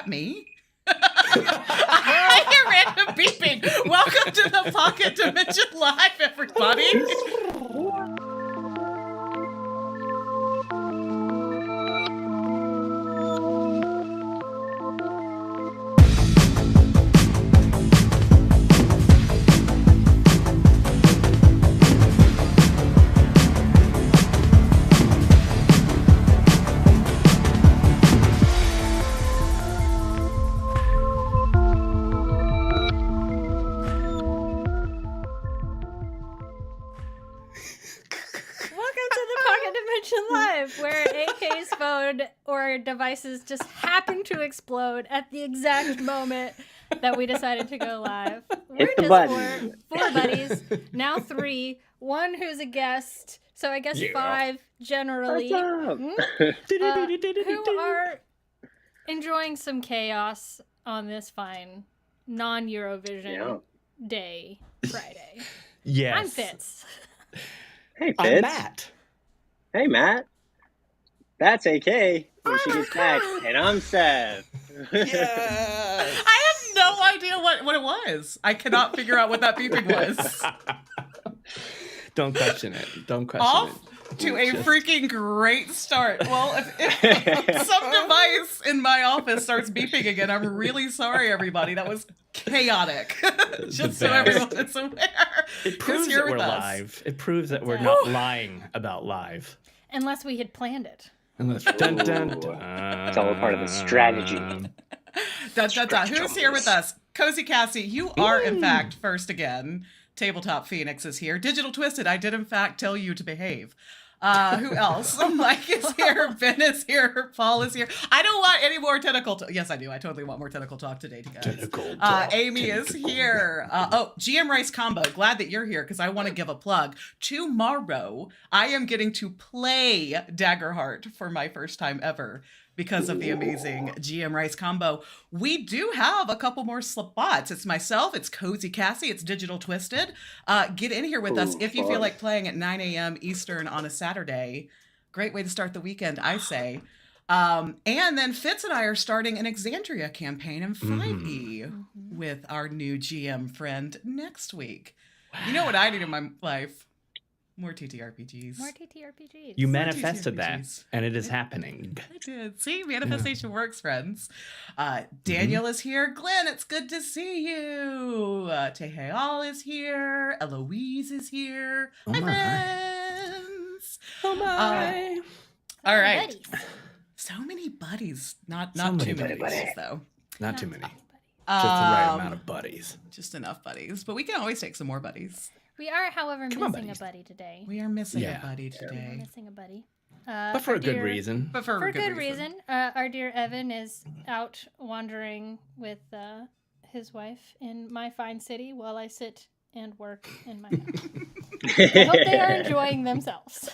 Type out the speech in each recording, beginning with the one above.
that me? I hear random beeping. Welcome to the Pocket Dimension Live, everybody. Live, where AK's phone or devices just happen to explode at the exact moment that we decided to go live. We're just four buddies, now 3, 1 who's a guest, so I guess 5 generally, who are enjoying some chaos on this fine non-Eurovision day, Friday. Yes. I'm Fitz. Hey, Fitz. I'm Matt. Hey, Matt. That's AK when she gets back, and I'm Seth. Yes. I have no idea what it was. I cannot figure out what that beeping was. Don't question it. Don't question Off it. to a freaking great start. Well, if some device in my office starts beeping again, I'm really sorry, everybody. That was chaotic. Just so everyone is aware. It proves that we're live. It proves that we're not lying about live. Unless we had planned it. Unless dun, dun, dun. It's all a part of the strategy. Who's here with us? Cozy Cassie, you are in fact first again. Tabletop Phoenix is here. Digital Twisted, I did in fact tell you to behave. Who else? Mike is here. Ben is here. Paul is here. I don't want any more tentacle talk. Yes, I do. I totally want more tentacle talk today, guys. Tentacle talk. Amy is here. GM Rice Combo. Glad that you're here because I want to give a plug. Tomorrow, I am getting to play Daggerheart for my first time ever because of the amazing GM Rice Combo. We do have a couple more spots. It's myself, it's Cozy Cassie, it's Digital Twisted. Get in here with us if you feel like playing at 9 a.m. Eastern on a Saturday. Great way to start the weekend, I say. And then Fitz and I are starting an Exandria campaign in 5e with our new GM friend next week. Wow. You know what I need in my life? More TTRPGs. More TTRPGs. You manifested that, and it is happening. I did. See, manifestation works, friends. Daniel is here. Glenn, it's good to see you. Tehayal is here. Eloise is here. Oh my my. Friends. Oh my. All right. Buddies. So many buddies. Not So too many many buddies, though. Not too many. Just the right amount of buddies. Just enough buddies. But we can always take some more buddies. We are, however, missing a buddy today. We are missing a buddy today. We're missing a buddy. But for a good reason. But for a good reason. Our dear Evan is out wandering with his wife in my fine city while I sit and work in my house. I hope they are enjoying themselves.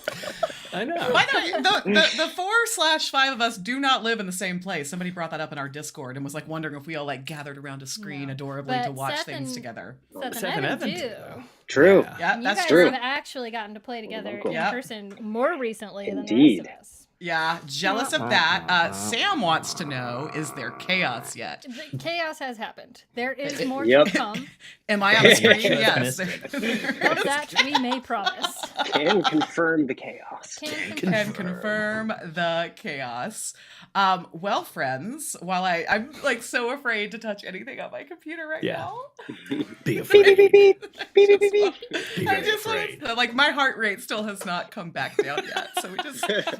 I know. By the way, the 4/5 of us do not live in the same place. Somebody brought that up in our Discord and was like wondering if we all like gathered around a screen adorably to watch things together. Seth and Evan do. True. Yeah, that's true. You guys have actually gotten to play together in person more recently than the rest of us. Yeah, jealous of that. Sam wants to know, is there chaos yet? The chaos has happened. There is more to come. Am I on the screen? Yes. Of that we may promise. Can confirm the chaos. Can confirm the chaos. Well, friends, while I'm like so afraid to touch anything on my computer right now. Be afraid. I just like my heart rate still has not come back down yet. So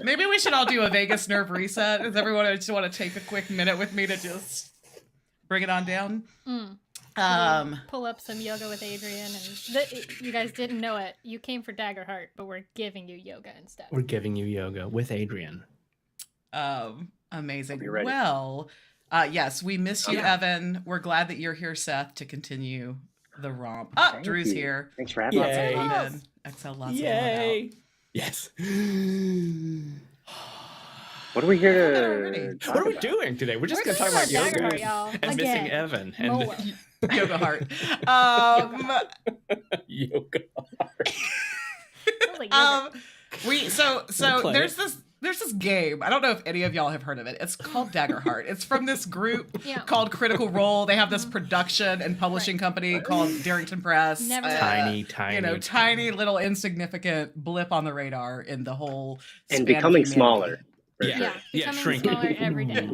maybe we should all do a Vegas nerve reset. Does everyone just want to take a quick minute with me to just bring it on down? Pull up some yoga with Adrian, and you guys didn't know it. You came for Daggerheart, but we're giving you yoga instead. We're giving you yoga with Adrian. Amazing. Well, yes, we miss you, Evan. We're glad that you're here, Seth, to continue the romp. Drew's here. Thanks for having me. Exhale lots of love. Yes. What are we here to talk What are we about? doing today? We're just going to talk about yoga and missing Evan. And Yoga heart. Yoga heart. So there's There's this game. I don't know if any of y'all have heard of it. It's called Daggerheart. It's from this group called Critical Role. They have this production and publishing company called Darrington Press. Tiny little insignificant blip on the radar in the whole and becoming smaller. Becoming smaller every day.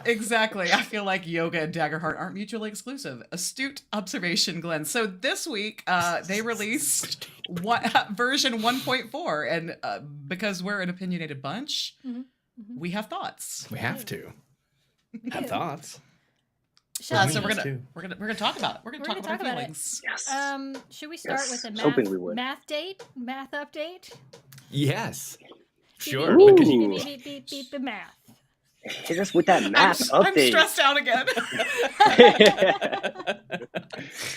Exactly. I feel like yoga and Daggerheart aren't mutually exclusive. Astute observation, Glenn. So this week, they released version 1.4, and because we're an opinionated bunch, we have thoughts. We have to have thoughts. So we're gonna talk about it. We're gonna talk about our feelings. Yes. Should we start with a math update? Yes. Sure. Beep the math. Hit us with that math update. I'm stressed out again.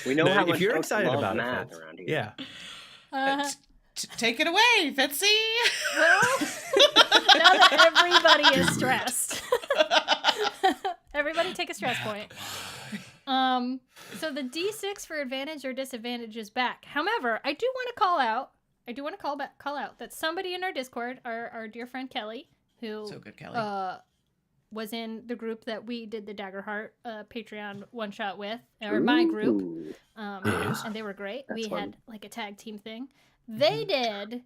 We know how much if you're excited about math it, around here. Yeah. Take it away, Fitzy. Well, now that everybody is stressed, everybody take a stress point. So the D6 for advantage or disadvantage is back. However, I do want to call out that somebody in our Discord, our dear friend Kelly, who so good, Kelly. Was in the group that we did the Daggerheart Patreon one shot with, or my group, and they were great. That's fun. Had like a tag team thing. They did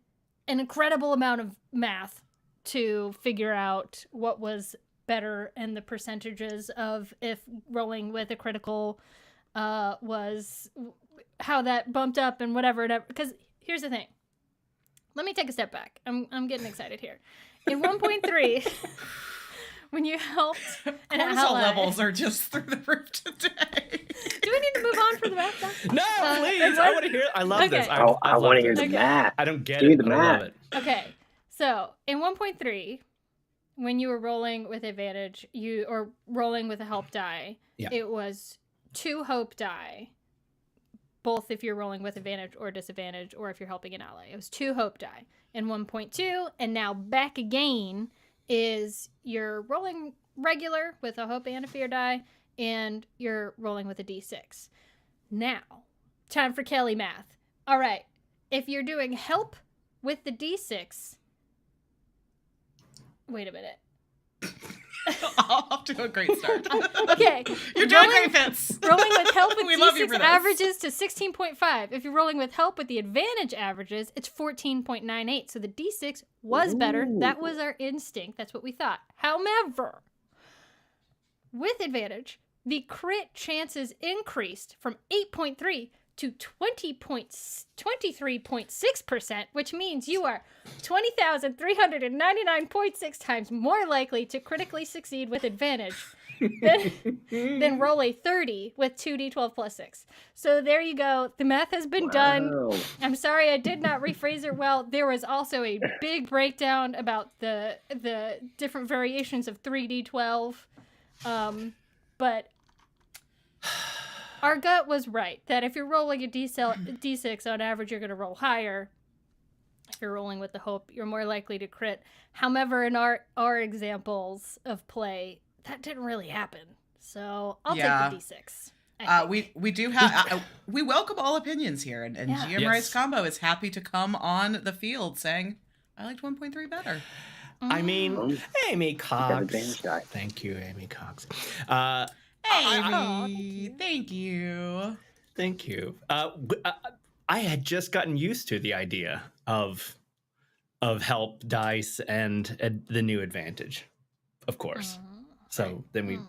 an incredible amount of math to figure out what was better and the percentages of if rolling with a critical was how that bumped up and whatever. Because here's the thing. Let me take a step back. I'm getting excited here. In 1.3, when you helped an cortisol levels are just through the roof today. Do we need to move on for the math stuff? No, please. I want to hear. I love this. I want to hear the math. I don't get Give it. Me the but math. I love it. Okay, so in 1.3, when you were rolling with advantage, or rolling with a help die, it was 2 hope die. Both if you're rolling with advantage or disadvantage, or if you're helping an ally. It was 2 hope die. In 1.2, and now back again, is you're rolling regular with a hope and a fear die, and you're rolling with a d6. Now, time for Kelly math. All right, if you're doing help with the d6, wait a minute. Off to a great start. Okay. You're doing great, Fitz. Rolling with help with we love you D6 for this. averages to 16.5. If you're rolling with help with the advantage averages, it's 14.98. So the D6 was better. That was our instinct. That's what we thought. However, with advantage, the crit chances increased from 8.3 to 23.6%, which means you are 20,399.6 times more likely to critically succeed with advantage than roll a 30 with 2d12 plus 6. So there you go. The math has been done. I'm sorry I did not rephrase it well. There was also a big breakdown about the different variations of 3d12. But our gut was right, that if you're rolling a D6, on average, you're going to roll higher. If you're rolling with the hope, you're more likely to crit. However, in our examples of play, that didn't really happen. So I'll take the D6. We do have we welcome all opinions here, and GM Rice Combo is happy to come on the field saying, I liked 1.3 better. I mean, Amy Cox. Thank you, Amy Cox. Amy, thank you. Thank you. I had just gotten used to the idea of help dice and the new advantage, of course. So then we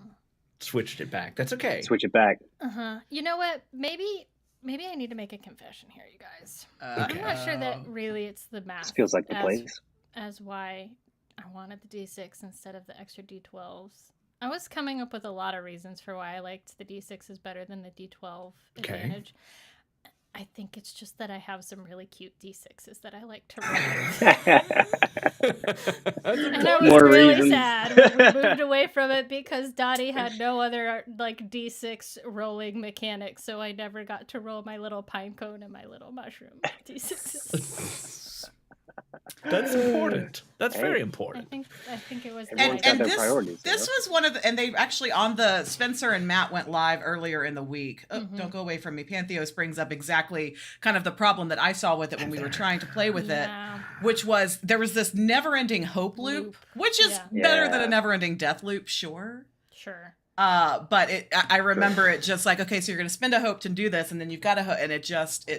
switched it back. That's okay. Switch it back. You know what? Maybe I need to make a confession here, you guys. I'm not sure that really it's the math. This feels like the place. As why I wanted the D6 instead of the extra D12s. I was coming up with a lot of reasons for why I liked the D6s better than the D12 advantage. I think it's just that I have some really cute D6s that I like to roll. And I was really sad when we moved away from it because Dottie had no other like D6 rolling mechanics, so I never got to roll my little pine cone and my little mushroom D6s. That's important. That's Hey. very I important. think it was. Everyone's nice. got And their this priorities, this was one of the, and they actually on the Spencer and Matt went live earlier in the week. Oh, don't go away from me. Pantheos brings up exactly kind of the problem that I saw with it when we were trying to play with Yeah. it, which was there was this never-ending hope loop, which is better than a never-ending death loop, sure. Sure. But I remember it just like, okay, so you're going to spend a hope to do this, and then you've got a and it just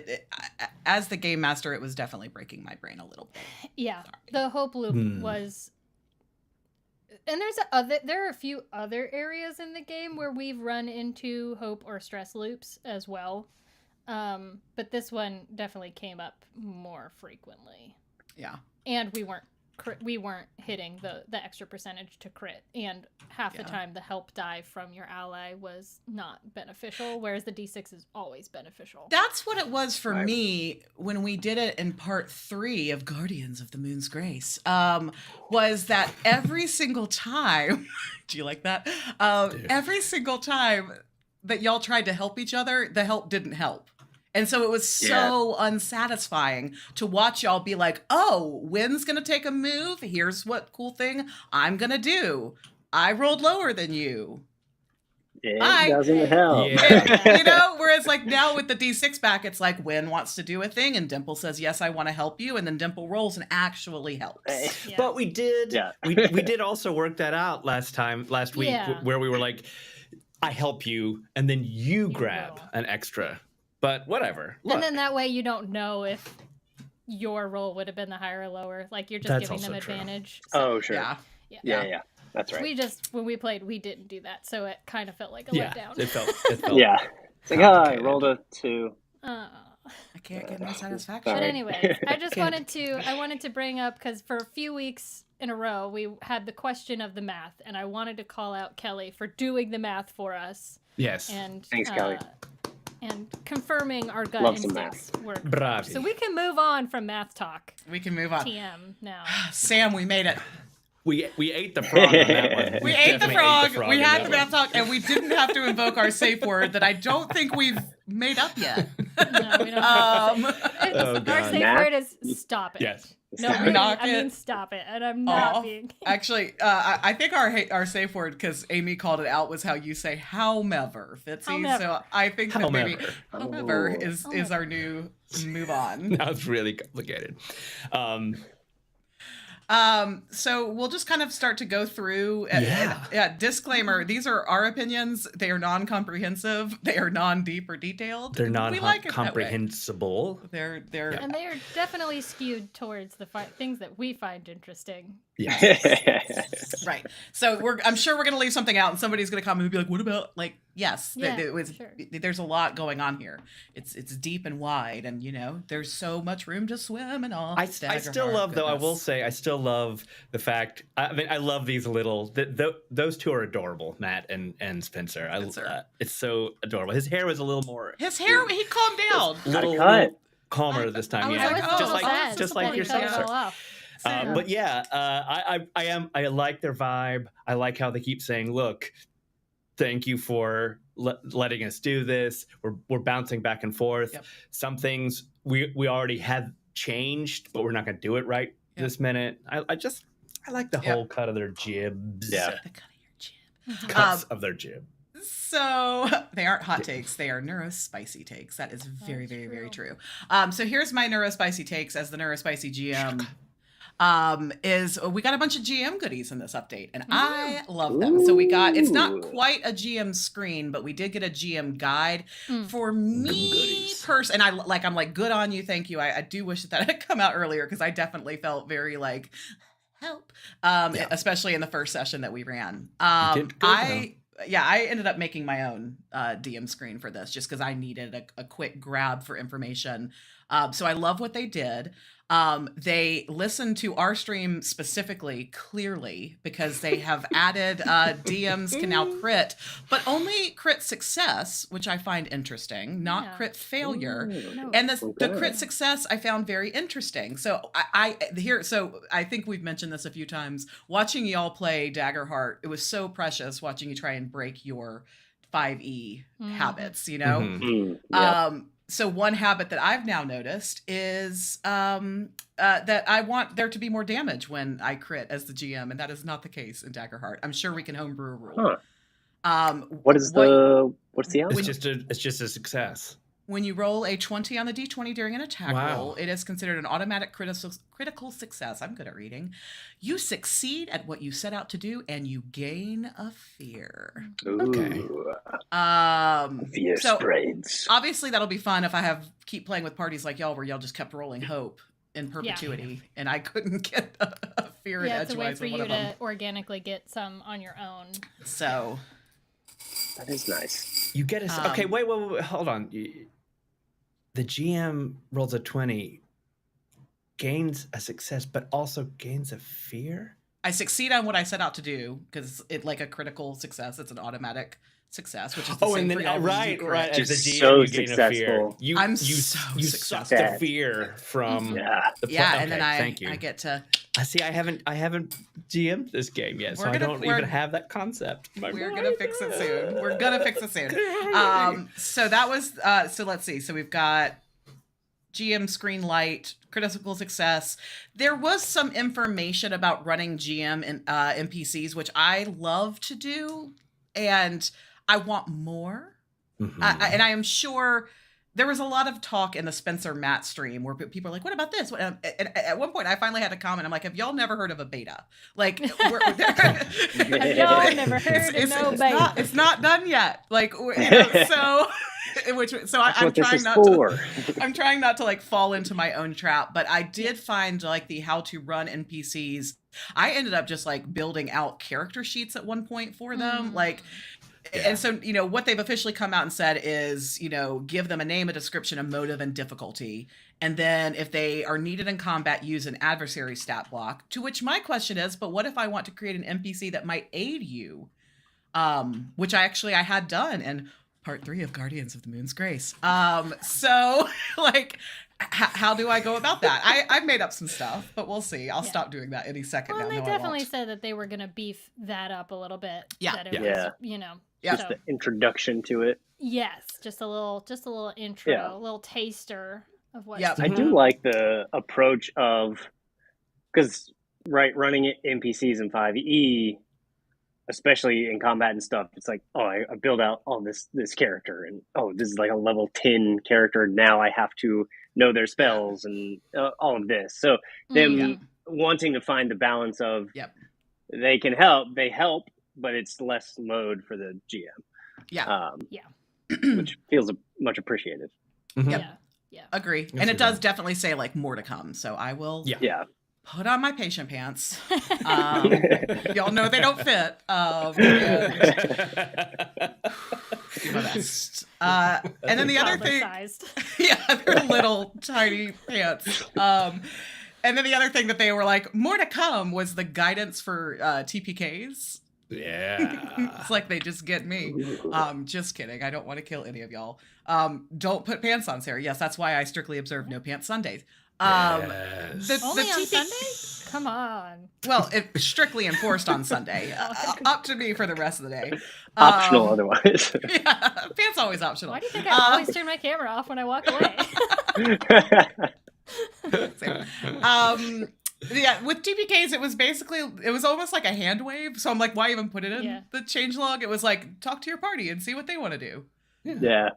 as the game master, it was definitely breaking my brain a little bit. Yeah, the hope loop was, and there are a few other areas in the game where we've run into hope or stress loops as well, but this one definitely came up more frequently. Yeah, and we weren't hitting the extra percentage to crit, and half the time the help die from your ally was not beneficial, whereas the D6 is always beneficial. That's what it was for me when we did it in part 3 of Guardians of the Moon's Grace. Was that every single time? Do you like that? Every single time that y'all tried to help each other, the help didn't help. And so it was so unsatisfying to watch y'all be like, oh, Wynn's going to take a move. Here's what cool thing I'm going to do. I rolled lower than you. It doesn't help. Yeah. You know, whereas like now with the D6 back, it's like Wynn wants to do a thing and Dimple says, yes, I want to help you. And then Dimple rolls and actually helps. Yeah. But we did we did also work that out last week where we were like, I help you, and then you grab an extra. But whatever. Look. And then that way you don't know if your roll would have been the higher or lower. Like you're just giving them advantage. So, sure. Yeah. That's right. We just, when we played, we didn't do that. So it kind of felt like a letdown. It felt It's like, I rolled a 2. I can't get no satisfaction. But anyways, I just wanted to bring up, because for a few weeks in a row, we had the question of the math, and I wanted to call out Kelly for doing the math for us. Yes. And thanks, Kelly. And confirming our gut Love some instincts work. Bravi. So we can move on from math talk. We can move on. TM now. Sam, we made it. We ate the frog on that one. We ate the frog. We had the in that math talk, and we didn't have to invoke our safe word that I don't think we've made up yet. No, we don't. Our safe word is stop it. Yes. No, really, I mean stop it, and I'm not being. Actually, I think our safe word, because Amy called it out, was how you say "however" Fitzy. So I think that maybe "however" is our new move on. That was really complicated. So we'll just kind of start to go through. Disclaimer: these are our opinions. They are non-comprehensive. They are non-deep or detailed. They're not like comprehensible. They're and they are definitely skewed towards the things that we find interesting. Yes. Right. So I'm sure we're gonna leave something out, and somebody's gonna come and be like, "What about like?" Yes, sure. There's a lot going on here. It's deep and wide, and there's so much room to swim and all. I still love, though. I will say, I still love the fact. I mean, I love these little. Those two are adorable, Matt and Spencer. It's so adorable. His hair was a little more. He calmed down. Little calmer this time. Just like yourself, sir. But I like their vibe. I like how they keep saying, "Look, thank you for letting us do this. We're bouncing back and forth. Yep. Some things we already had changed, but we're not going to do it right this minute." I like the whole cut of their jibs. Yeah, the cut of your jib. Cuts of their jib. So they aren't hot takes; they are neurospicy takes. That is very, very, very true. So here's my neurospicy takes as the neurospicy GM. Is we got a bunch of GM goodies in this update, and I love them. So we got, it's not quite a GM screen, but we did get a GM guide for me personally. And I'm like, good on you, thank you. I do wish that had come out earlier, because I definitely felt very like help, especially in the first session that we ran. I ended up making my own DM screen for this just because I needed a quick grab for information. So I love what they did. They listened to our stream specifically, clearly, because they have added DMs can now crit, but only crit success, which I find interesting, not crit failure. And the crit success I found very interesting. So I think we've mentioned this a few times. Watching y'all play Daggerheart, it was so precious watching you try and break your 5e habits, So one habit that I've now noticed is that I want there to be more damage when I crit as the GM, and that is not the case in Daggerheart. I'm sure we can homebrew a rule. What's the outcome? It's just a success. When you roll a 20 on the d20 during an attack roll, it is considered an automatic critical success. I'm good at reading. You succeed at what you set out to do, and you gain a fear. Okay. Fear spreads. Obviously, that'll be fun if I keep playing with parties like y'all, where y'all just kept rolling hope in perpetuity, and I couldn't get a fear in edgewise. To wait for one you of them. to organically get some on your own. So that is nice. You get a okay. Wait, hold on. The GM rolls a 20, gains a success, but also gains a fear? I succeed on what I set out to do, because it's like a critical success. It's an automatic success, which is the same for y'all. Right. As the GM, so you gain a fear. You suck the fear from the and then I get to... See, I haven't GM'd this game yet, so I don't even have that concept. We're gonna fix it soon. So that was so let's see. So we've got GM screen light, critical success. There was some information about running GM and NPCs, which I love to do, and I want more. Mm-hmm. And I am sure there was a lot of talk in the Spencer Matt stream where people are like, what about this? And at one point, I finally had to comment. I'm like, have y'all never heard of a beta? Like, have y'all never heard of no beta? It's not done yet. Like, so I'm trying not to like fall into my own trap, but I did find like the how to run NPCs. I ended up just like building out character sheets at one point for them. Like, and so, what they've officially come out and said is, give them a name, a description, a motive, and difficulty. And then if they are needed in combat, use an adversary stat block. To which my question is, but what if I want to create an NPC that might aid you? Which I had done in part 3 of Guardians of the Moon's Grace. So, like, how do I go about that? I've made up some stuff, but we'll see. I'll stop doing that any second now. Well, they definitely said that they were going to beef that up a little bit. Yeah. That it was, Just the introduction to it. Yes, just a little intro, a little taster of what. Yeah, I do like the approach of, because running NPCs in 5e, especially in combat and stuff, it's like, I build out all this character, and this is like a level 10 character. Now I have to know their spells and all of this. So them wanting to find the balance of they help, but it's less load for the GM. Which feels much appreciated. Mm-hmm. Yeah. Agree. And it does definitely say like more to come. So I will put on my patient pants. Y'all know they don't fit. Do my best. And then the other thing, they're little tiny pants. And then the other thing that they were like, more to come, was the guidance for TPKs. Yeah. It's like they just get me. Just kidding. I don't want to kill any of y'all. Don't put pants on, Sarah. Yes, that's why I strictly observe no pants Sundays. Only on Sunday? Come on. Well, it's strictly enforced on Sunday. Up to me for the rest of the day. Optional otherwise. Pants always optional. Why do you think I always turn my camera off when I walk away? With TPKs, it was almost like a hand wave. So I'm like, why even put it in the changelog? It was like, talk to your party and see what they want to do. Yeah.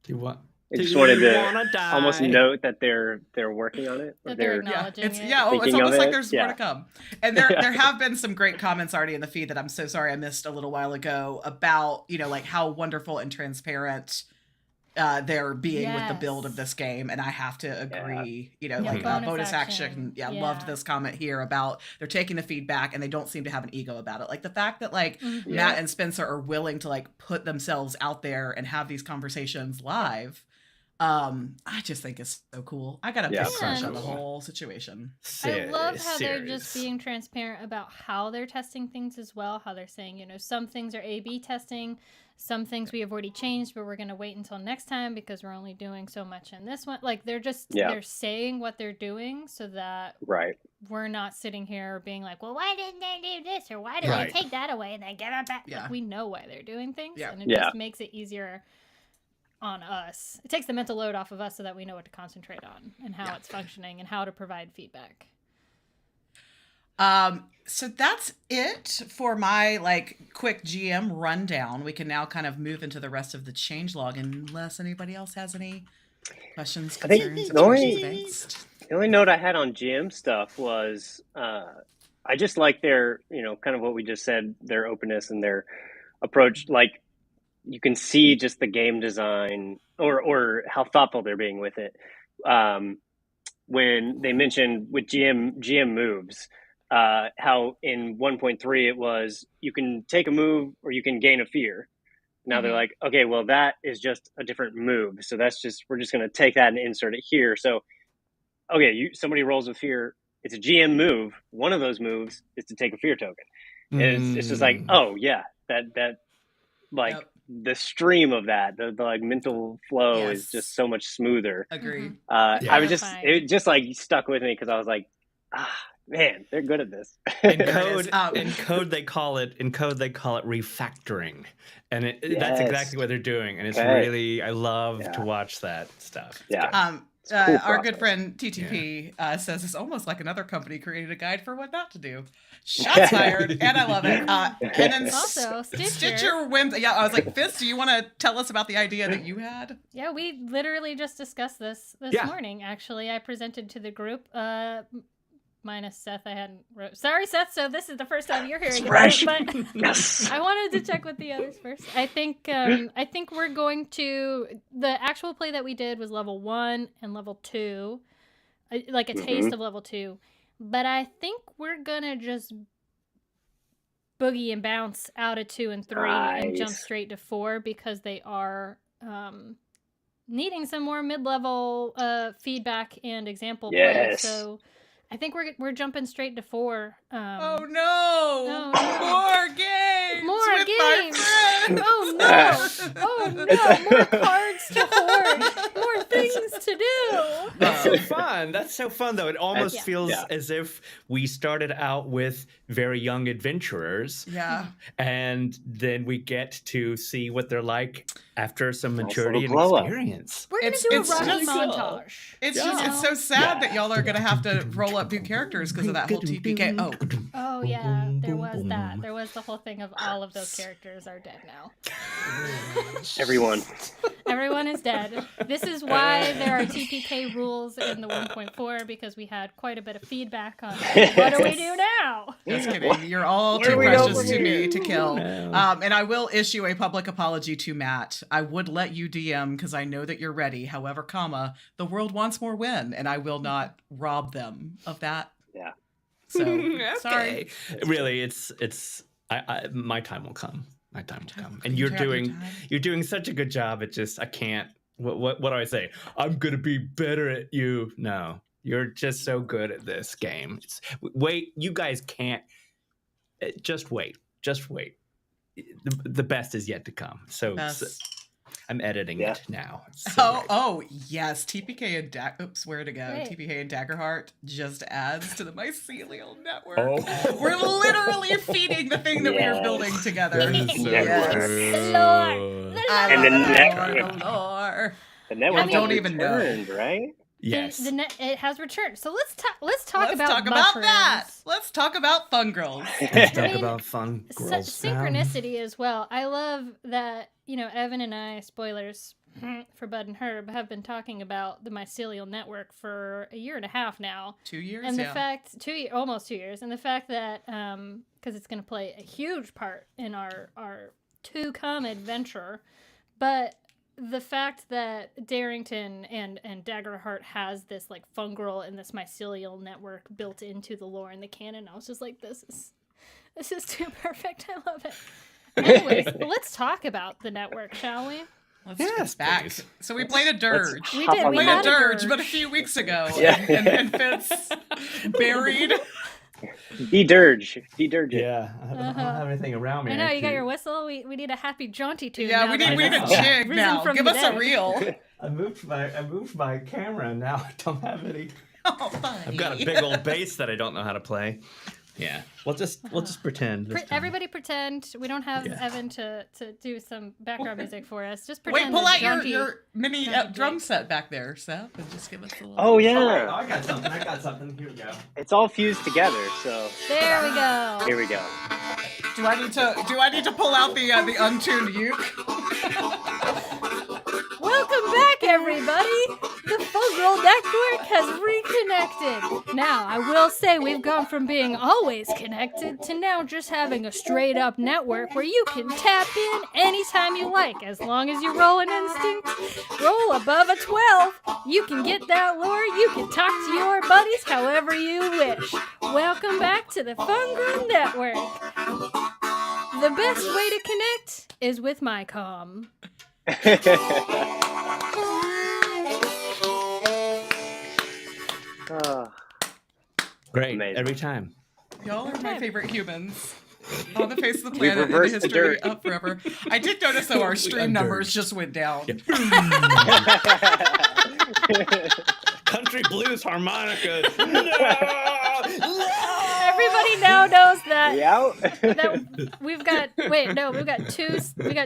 Do you want? I just wanted to almost note that they're working on it. That they're acknowledging it. It's almost like there's more to come. And there have been some great comments already in the feed that I'm so sorry I missed a little while ago about, like how wonderful and transparent they're being with the build of this game, and I have to agree. Bonus action. Loved this comment here about they're taking the feedback and they don't seem to have an ego about it. Like the fact that Matt and Spencer are willing to like put themselves out there and have these conversations live. I just think it's so cool. I got a big crush on the whole situation. I love how they're just being transparent about how they're testing things as well. How they're saying, some things are A/B testing, some things we have already changed, but we're going to wait until next time because we're only doing so much in this one. Like they're just they're saying what they're doing so that we're not sitting here being like, well, why didn't they do this, or why did they take that away and then give it back? Like, we know why they're doing things, and it just makes it easier on us. It takes the mental load off of us so that we know what to concentrate on and how it's functioning and how to provide feedback. So that's it for my quick GM rundown. We can now kind of move into the rest of the changelog unless anybody else has any questions, concerns, the only note I had on GM stuff was I just like their, kind of what we just said, their openness and their approach. Like, you can see just the game design or how thoughtful they're being with it. When they mentioned with GM moves, how in 1.3 it was you can take a move or you can gain a fear. Now they're like, okay, well, that is just a different move. So we're just going to take that and insert it here. So, okay, somebody rolls with fear. It's a GM move. One of those moves is to take a fear token. And it's just like, oh yeah, that the stream of that, the mental flow is just so much smoother. Agreed. It just stuck with me because I was like, man, they're good at this. In code they call it refactoring, and that's exactly what they're doing. And it's really, I love to watch that stuff. Yeah. Our good friend TTP says it's almost like another company created a guide for what not to do. Shots fired, and I love it. And then also, Stitcher wins. Yeah, I was like, Fist, do you want to tell us about the idea that you had? Yeah, we literally just discussed this morning. Actually, I presented to the group. Minus Seth, I hadn't wrote. Sorry, Seth. So this is the first time you're hearing about it, but I wanted to check with the others first. I think we're going to the actual play that we did was level 1 and level 2, like a taste of level 2. But I think we're gonna just boogie and bounce out of 2 and 3 and jump straight to 4 because they are needing some more mid-level feedback and example play. So. I think we're jumping straight to 4. Oh no! More games! More games! Oh no! More cards to hoard! More things to do! That's so fun. That's so fun, though. It almost feels as if we started out with very young adventurers. Yeah. And then we get to see what they're like after some maturity and experience. We're going to do a Rocky montage. It's so sad that y'all are going to have to roll up new characters because of that whole TPK. Oh yeah, there was that. There was the whole thing of all of those characters are dead now. Everyone is dead. This is why there are TPK rules in the 1.4 because we had quite a bit of feedback on what do we do now? Just kidding. You're all too precious to me to kill. And I will issue a public apology to Matt. I would let you DM because I know that you're ready. However, the world wants more win, and I will not rob them of that. Yeah. So sorry. Really, it's my time will come. My time will come. And you're doing such a good job. I can't. What do I say? I'm gonna be better at you. No, you're just so good at this game. Wait, you guys can't. Just wait. The best is yet to come. So I'm editing it now. Oh yes, TPK and where to go? Great. TPK and Daggerheart just adds to the Mycelial network. Oh. We're literally feeding the thing that we are building together. The lore. The network don't even know, right? Yes, it has returned. So let's talk about that. Let's talk about fun girls. Let's talk about fun girls. Synchronicity as well. I love that. Evan and I, spoilers for Bud and Herb, have been talking about the Mycelial network for a year and a half now. 2 years, and the fact almost 2 years, and the fact that because it's going to play a huge part in our to come adventure, but the fact that Darrington and Daggerheart has this fun girl and this Mycelial network built into the lore and the canon, I was just like, this is too perfect. I love it. Anyways, let's talk about the network, shall we? Let's back. Please. So we played a dirge. We did. We played a dirge, but a few weeks ago. And Fitz buried. De-dirge. Yeah, I don't have anything around me. I know, you got your whistle. We need a happy jaunty tune. Yeah, we need a jig now. Give us a reel. I moved my camera and now I don't have any. Oh, funny. I've got a big old bass that I don't know how to play. Yeah, we'll just pretend. This time. Everybody pretend. We don't have Yeah. Evan to do some background music for us. Just Wait, pretend. pull that out Donkey- your mini Donkey drum Jake. set back there, Seth, and just give us a little. Oh yeah, I got something. Here we go. it's all fused together. So There we go. here we go. Do I need to pull out the untuned uke? Welcome back, everybody! The Fungal Network has reconnected. Now, I will say we've gone from being always connected to now just having a straight-up network where you can tap in anytime you like. As long as you roll an instinct, roll above a 12, you can get that lore, you can talk to your buddies however you wish. Welcome back to the Fungal Network. The best way to connect is with MyCom. Great, Amazing. every time. Y'all are my favorite humans on the face of the We've planet in the reversed the history dirt. of forever. I did notice though our stream numbers just went down. Country blues harmonica. Everybody now knows that, Yeah. that we've got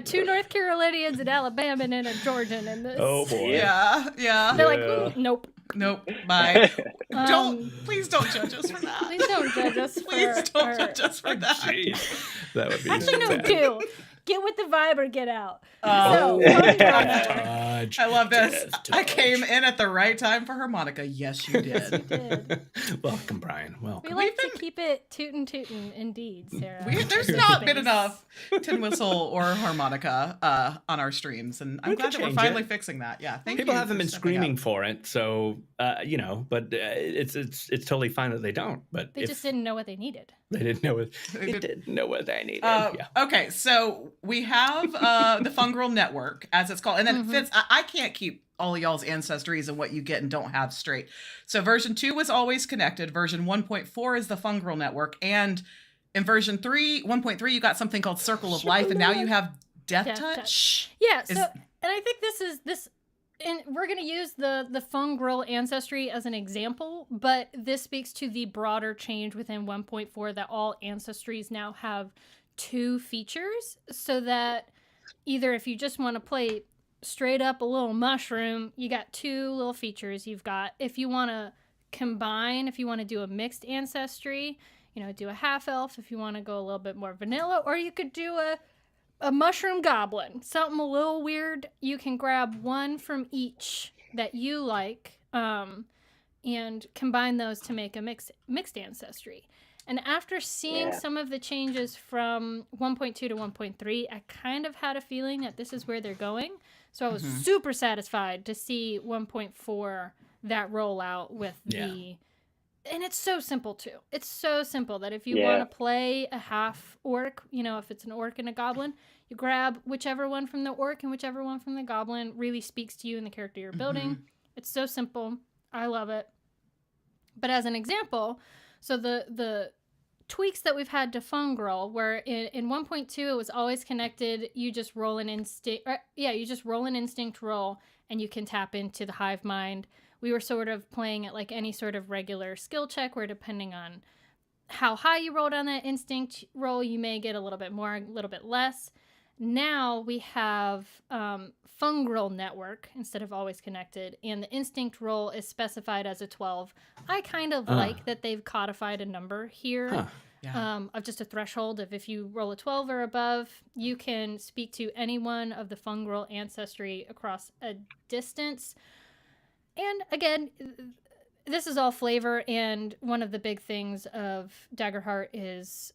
two North Carolinians, an Alabamian, and a Georgian in this. Oh boy. Yeah. They're like, Yeah. nope. Nope. Bye. Um, Please don't judge us for that. Please don't judge us for Please don't our- judge us for that. Jeez. That would be Actually, no, bad. do. Get with the vibe or get out. Oh. So, Fungal Network. Dodge, I love this. dodge. I came in at the right time for harmonica. Yes, you did. Did. Welcome, Brian. Welcome. We like to keep it tootin' indeed, Sarah. There's not been enough tin whistle or harmonica on our streams, and I'm We glad could that we're change finally it. fixing that. Yeah, thank People you. haven't for been stepping screaming up. for it, so but it's totally fine that they don't. But They if just didn't know what they needed. they didn't know what They they did- didn't know what they needed. Yeah. Okay, so we have the Fungal Network, as it's called, and then it fits. I can't keep all of y'all's ancestries and what you get and don't have straight. So version 2 was always connected. Version 1.4 is the Fungal Network, and in version 1.3, you got something called Circle of Life, and now you have Death Death Touch. Touch. Yeah, so Is- and I think and we're going to use the Fungal Ancestry as an example, but this speaks to the broader change within 1.4 that all ancestries now have 2 features, so that either if you just want to play straight up a little mushroom, you got 2 little features. You've got, if you want to combine, if you want to do a mixed ancestry, do a half elf if you want to go a little bit more vanilla, or you could do a mushroom goblin, something a little weird. You can grab one from each that you like, and combine those to make a mixed ancestry. And after seeing some of the changes from 1.2 to 1.3, I kind of had a feeling that this is where they're going. So I was super satisfied to see 1.4 that roll out with the... And it's so simple, too. It's so simple that if you want to play a half orc, if it's an orc and a goblin, you grab whichever one from the orc and whichever one from the goblin really speaks to you and the character you're building. It's so simple. I love it. But as an example, so the tweaks that we've had to Fungal, where in 1.2 it was always connected, you just roll an instinct. You just roll an instinct roll, and you can tap into the hive mind. We were sort of playing it like any sort of regular skill check, where depending on how high you rolled on that instinct roll, you may get a little bit more, a little bit less. Now we have Fungal Network instead of always connected, and the instinct roll is specified as a 12. I kind of like that they've codified a number here. Of just a threshold of if you roll a 12 or above, you can speak to any one of the Fungal ancestry across a distance. And again, this is all flavor, and one of the big things of Daggerheart is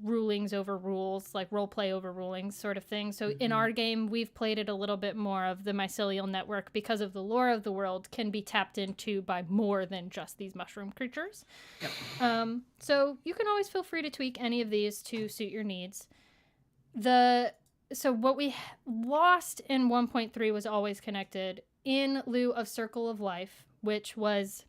rulings over rules, like role play over rulings sort of thing. So in our game, we've played it a little bit more of the Mycelial network because of the lore of the world can be tapped into by more than just these mushroom creatures. Yep. So you can always feel free to tweak any of these to suit your needs. So what we lost in 1.3 was always connected in lieu of Circle of Life, which was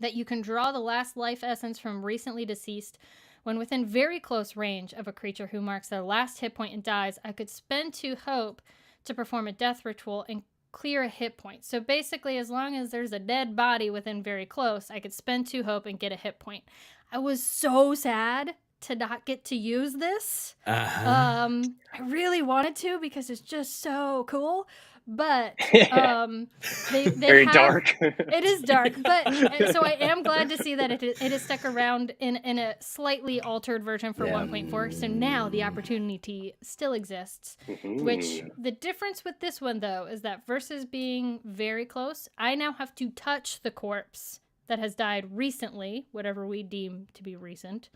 that you can draw the last life essence from recently deceased when within very close range of a creature who marks their last hit point and dies. I could spend 2 hope to perform a death ritual and clear a hit point. So basically, as long as there's a dead body within very close, I could spend 2 hope and get a hit point. I was so sad to not get to use this. Uh-huh. I really wanted to because it's just so cool. But they Very have, dark. It is dark, but so I am glad to see that it is stuck around in a slightly altered version for 1.4. So now the opportunity still exists. Which the difference with this one though is that versus being very close, I now have to touch the corpse that has died recently, whatever we deem to be recent,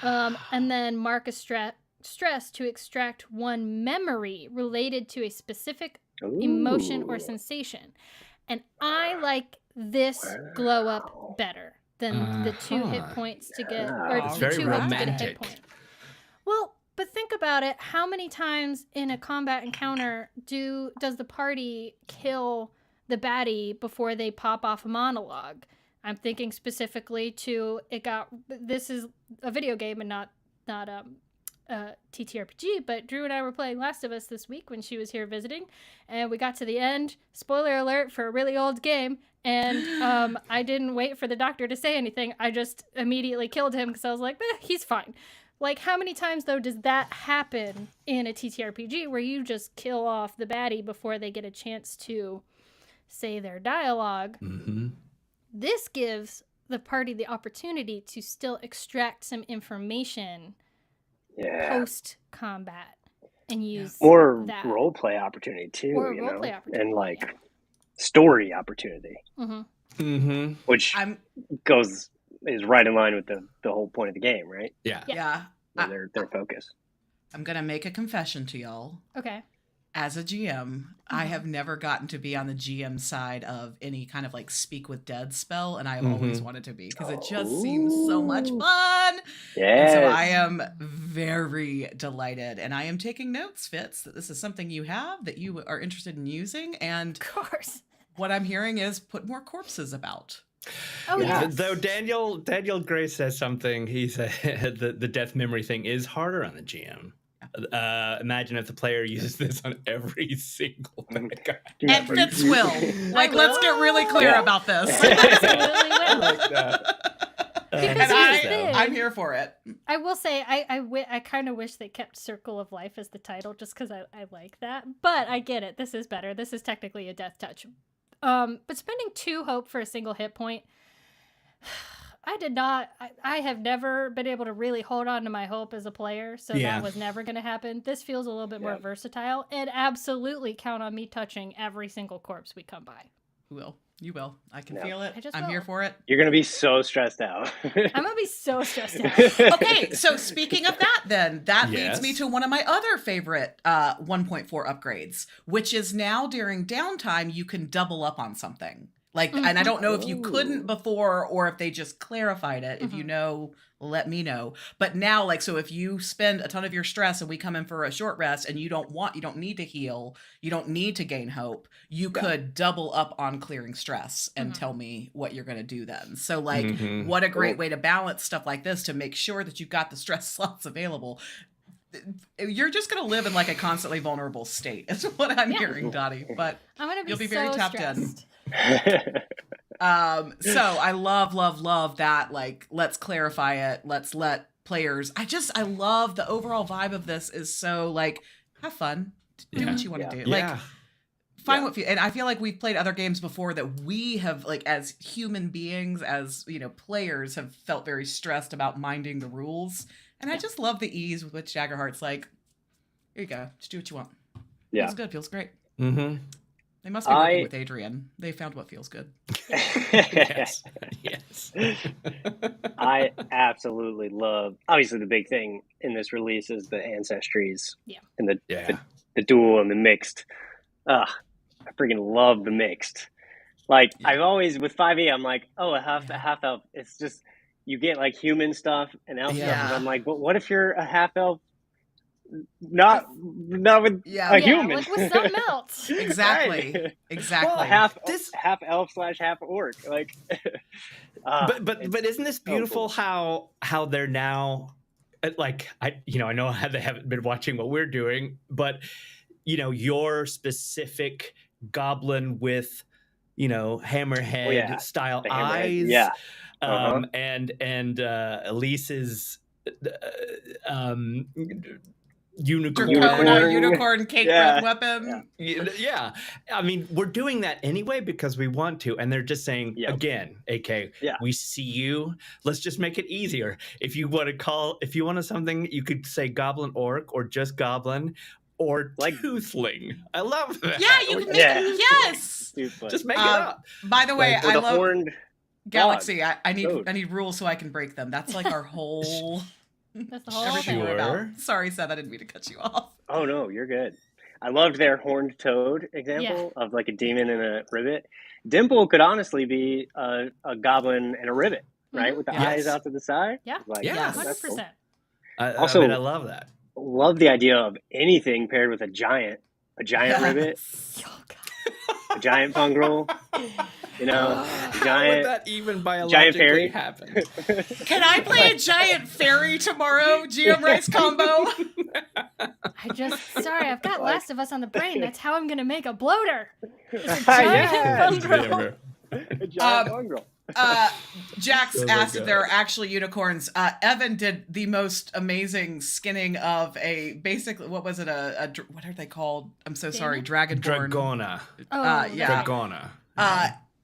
and then mark a stress to extract one memory related to a specific emotion or sensation. And I like this glow up better than the 2 hit points to get, or It's the very 2 hits to get a hit romantic. point. Well, but think about it. How many times in a combat encounter does the party kill the baddie before they pop off a monologue? I'm thinking specifically to this is a video game and not TTRPG, but Drew and I were playing Last of Us this week when she was here visiting, and we got to the end, spoiler alert for a really old game, and I didn't wait for the doctor to say anything. I just immediately killed him because I was like, he's fine. Like, how many times, though, does that happen in a TTRPG where you just kill off the baddie before they get a chance to say their dialogue? Mm-hmm. This gives the party the opportunity to still extract some information post combat and use more that. role play opportunity too, Or you role know, play opportunity, and like story opportunity, which is right in line with the whole point of the game, right? Yeah. Their focus. I'm gonna make a confession to y'all. Okay. As a GM, I have never gotten to be on the GM side of any kind of like speak with dead spell, and I've always wanted to be because it just seems so much fun. Yes. And so I am very delighted, and I am taking notes, Fitz, that this is something you have that you are interested in using, and Of course. what I'm hearing is put more corpses about. Oh, yes. Though Daniel Gray says something, he said the death memory thing is harder on the GM. Imagine if the player uses this on every single bad guy. And Fitz will. Like, let's get really clear about this. Absolutely I will. like that. Because I'm here for it. I will say, I kind of wish they kept Circle of Life as the title just because I like that. But I get it. This is better. This is technically a death touch. But spending 2 hope for a single hit point, I have never been able to really hold on to my hope as a player, so that was never going to happen. This feels a little bit more versatile, and absolutely count on me touching every single corpse we come by. You will. I can feel it. I'm will. here for it. You're gonna be so stressed out. I'm going to be so stressed out. Okay, so speaking of that then, that leads me to one of my other favorite 1.4 upgrades, which is now during downtime, you can double up on something. Like, and I don't know if you couldn't before or if they just clarified it. If you know, let me know. But now, like, so if you spend a ton of your stress and we come in for a short rest and you don't need to heal, you don't need to gain hope, you could double up on clearing stress and tell me what you're going to do then. So, like, what a great way to balance stuff like this to make sure that you've got the stress slots available. You're just going to live in like a constantly vulnerable state. Is what I'm hearing, Dottie. But you'll be very tapped stressed. in. So I love that. Like, let's clarify it. Let's let players. I love the overall vibe of this is so like, have fun, do what you want to do. Like, find what and I feel like we've played other games before that we have, like, as human beings, as you know, players have felt very stressed about minding the rules. And I just love the ease with which Daggerheart's like, here you go, just do what you want. Feels good, feels great. They must be working with Adrian. They found what feels good. Yes. I absolutely love, obviously the big thing in this release is the ancestries and the dual and the mixed. I freaking love the mixed. Like, I've always, with 5e, I'm like, oh, a half elf. It's just, you get like human stuff and elf stuff. And I'm like, well, what if you're a half elf? Not with a human. Like with something else. Exactly. Right. Exactly. Well, half elf / half orc. Like, but isn't this beautiful? Cool. How they're now, like, I know how they haven't been watching what we're doing, but you know, your specific goblin with, you know, hammerhead style eyes. and Elise's unicorn. Unicorn cake breath weapon. Yeah. I mean, we're doing that anyway because we want to, and they're just saying again, AK, we see you. Let's just make it easier. If you want something, you could say goblin orc or just goblin or tootling. I love that. Yeah, you can make it. Yes. Just make it up. By the way, I love horned Galaxy. I need rules so I can break them. That's like our whole. That's the whole everything thing. we're about. Sorry, Seth, I didn't mean to cut you off. Oh no, you're good. I loved their horned toad example of like a demon and a ribbit. Dimple could honestly be a goblin and a ribbit, right? With the eyes out to the side. Yeah, like, 100%. Cool. Also, I love that. Love the idea of anything paired with a giant ribbit, a giant fungal. You know, how would that even biologically happen? Can I play a giant fairy tomorrow? GM Rice combo. I've got Last of Us on the brain. That's how I'm gonna make a bloater. It's a giant fungal. A giant fungal. Jax asked if there are actually unicorns. Evan did the most amazing skinning of basically, what was it? What are they called? I'm so sorry. Dragonborn. Dragona. Dragona.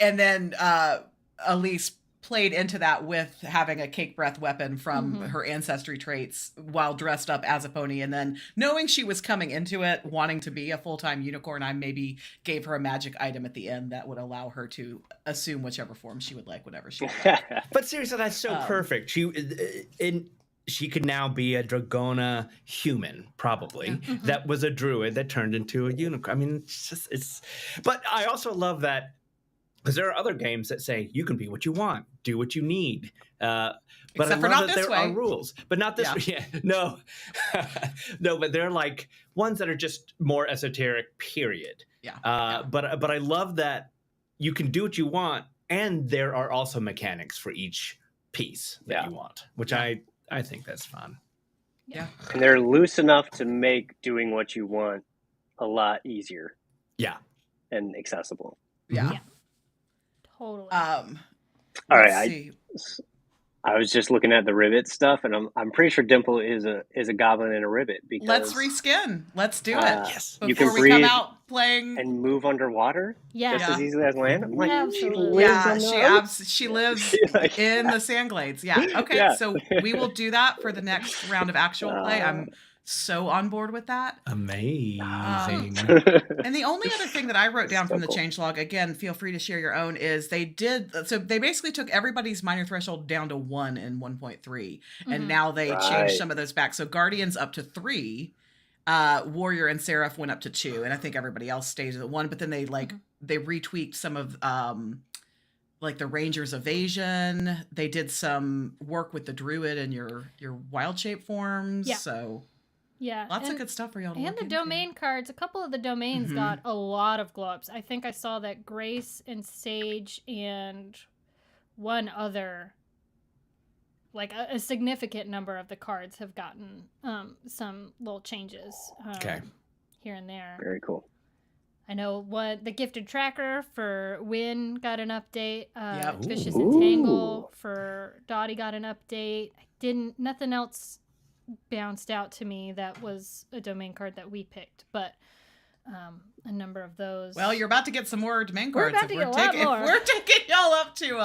And then Elise played into that with having a cake breath weapon from her ancestry traits while dressed up as a pony. And then knowing she was coming into it, wanting to be a full-time unicorn, I maybe gave her a magic item at the end that would allow her to assume whichever form she would like, whatever she would like. But seriously, that's so perfect. She could now be a Dragona human, probably. That was a druid that turned into a unicorn. I mean, but I also love that, because there are other games that say you can be what you want, do what you need. But except for not this way. Are rules, but not this way. Yeah, no, no. But they're like ones that are just more esoteric. Period. But I love that you can do what you want, and there are also mechanics for each piece that you want, which I think that's fun. Yeah, and they're loose enough to make doing what you want a lot easier. Yeah, and accessible. Yeah. Totally. All right. I was just looking at the ribbit stuff, and I'm pretty sure Dimple is a goblin and a ribbit. Because let's reskin. Let's do it. Yes. Before you can we breathe come out playing and move underwater. Just as easily as land. I'm like, absolutely. She lives in the sand glades. Yeah. Okay. So we will do that for the next round of actual play. I'm so on board with that. Amazing. And the only other thing that I wrote down from the changelog, again, feel free to share your own, is they basically took everybody's minor threshold down to 1 in 1.3, and now they changed some of those back. So Guardians up to 3, Warrior and Seraph went up to 2, and I think everybody else stays at 1. But then they they retweaked some of like the Ranger's Evasion. They did some work with the Druid and your wild shape forms. Yeah. So. Yeah, Lots of good stuff for y'all to And the domain cards, a couple of the domains got a lot of glow-ups. I think I saw that Grace and Sage and one other, like a significant number of the cards have gotten some little changes here and there. Very cool. I know the Gifted Tracker for Win got an update. Vicious Entangle for Dottie got an update. Nothing else bounced out to me that was a domain card that we picked, but a number of those. Well, you're about to get some more domain cards. If we're taking y'all up to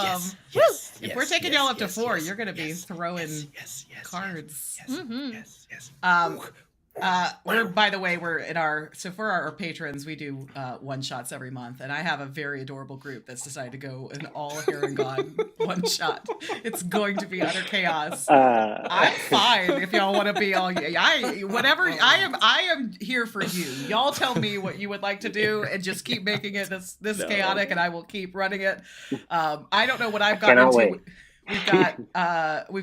if we're taking y'all up to 4, you're going to be throwing cards. Yes. By the way, we're in for our patrons, we do one shots every month, and I have a very adorable group that's decided to go an all hair and gone one shot. It's going to be utter chaos. I'm fine if y'all want to be all I am here for you. Y'all tell me what you would like to do and just keep making it this chaotic, and I will keep running it. I don't know what I've gotten into. Wait. We've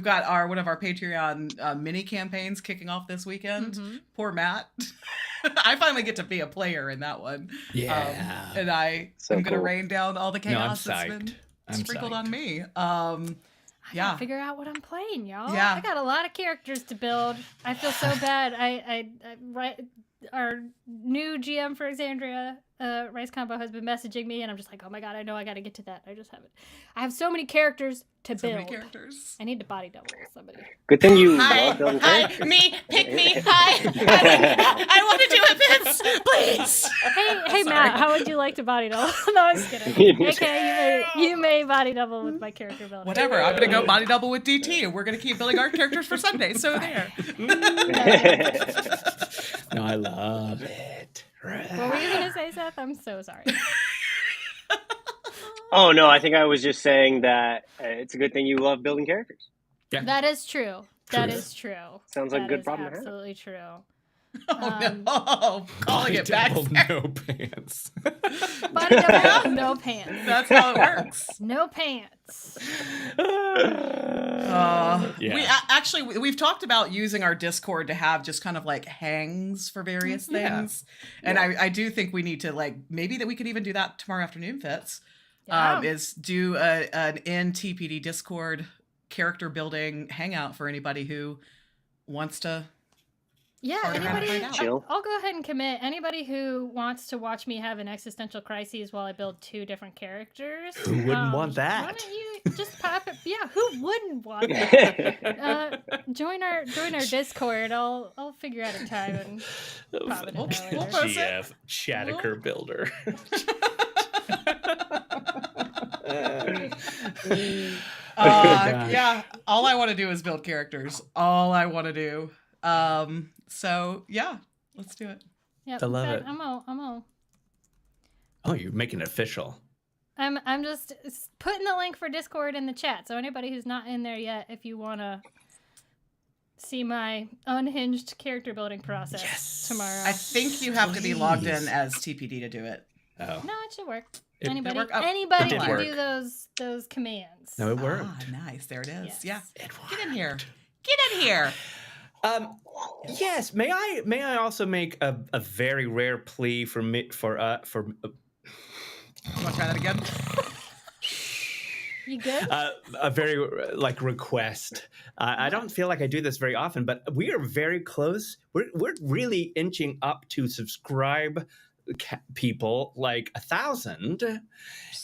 got one of our Patreon mini campaigns kicking off this weekend. Poor Matt. I finally get to be a player in that one. Yeah. And I'm going to rain down all the chaos that's been sprinkled on me. I gotta figure out what I'm playing, y'all. Yeah. I got a lot of characters to build. I feel so bad. Our new GM for Exandria, Rice Combo, has been messaging me, and I'm just like, oh my god, I know I gotta get to that. I have so many characters to build. So many characters. I need to body double somebody. Good thing you Hi, love building characters. me, pick me, hi. I want to do it, Vince, please. Hey, Matt, how would you like to body double? No, I'm just kidding. Okay, you may body double with my character building. Whatever, I'm gonna go body double with DT, and we're gonna keep building our characters for Sunday. So there. No, I love it. What were you gonna say, Seth? I'm so sorry. Oh no, I think I was just saying that it's a good thing you love building characters. Yeah. That is true. That is true. Sounds like a good is problem to have. absolutely true. Oh no, calling it back. No pants. Body double, no pants. That's how it works. No pants. Yeah. We've talked about using our Discord to have just kind of like hangs for various things, and I do think we need to maybe that we could even do that tomorrow afternoon, Fitz. Yeah. Is do an NTPD Discord character building hangout for anybody who wants to. Yeah, Or anybody. find out. Chill. I'll go ahead and commit. Anybody who wants to watch me have an existential crisis while I build 2 different characters. Who wouldn't want that? Why don't you just pop it? Yeah, who wouldn't want that? Join our Discord. I'll figure out a time and pop it in there We'll later. post it. GF Shattucker Builder. Yeah, all I want to do is build characters. All I want to do. So yeah, let's do it. Yep, I love it. I'm all. Oh, you're making it official. I'm just putting the link for Discord in the chat. So anybody who's not in there yet, if you want to see my unhinged character building process tomorrow. I think you have to be logged in as TPD to do it. Oh. No, it should work. It- Anybody work? Oh, anybody it did can work. do those commands. No, it worked. Ah, nice. There it is. Yes. Yeah. It Get in worked. here. Get in here. Yes. May I also make a very rare plea for me for. You want to try that again? You good? a very request. I don't feel like I do this very often, but we are very close. We're really inching up to subscribe people 1,000,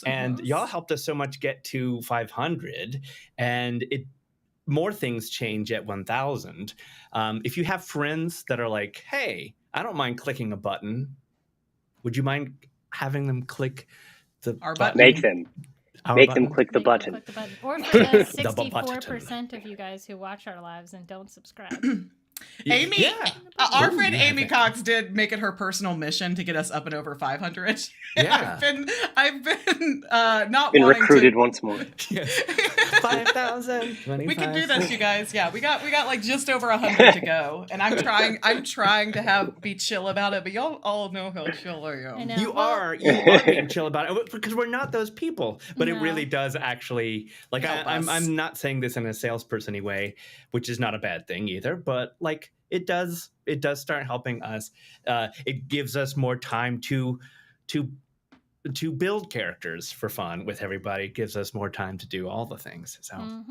and y'all helped us so much get to 500, and more things change at 1,000. If you have friends that are like, hey, I don't mind clicking a button, would you mind having them click the Our button? button? Make them click the button. Click the button. Or for the Double 64% of you guys who watch our lives and don't subscribe. Amy, Yeah. our Ooh, friend yeah, Amy that- Cox did make it her personal mission to get us up and over 500. Yeah. I've been not Been wanting recruited to. once more. 5,000. We can do this, you guys. Yeah, we got just over 100 to go, and I'm trying to be chill about it. But y'all all know how chill I am. I know. You Well, are being chill about it because we're not those people. But it No. really does actually Help us. I'm not saying this in a salesperson-y way, which is not a bad thing either. But it does start helping us. It gives us more time to build characters for fun with everybody. It gives us more time to do all the things. So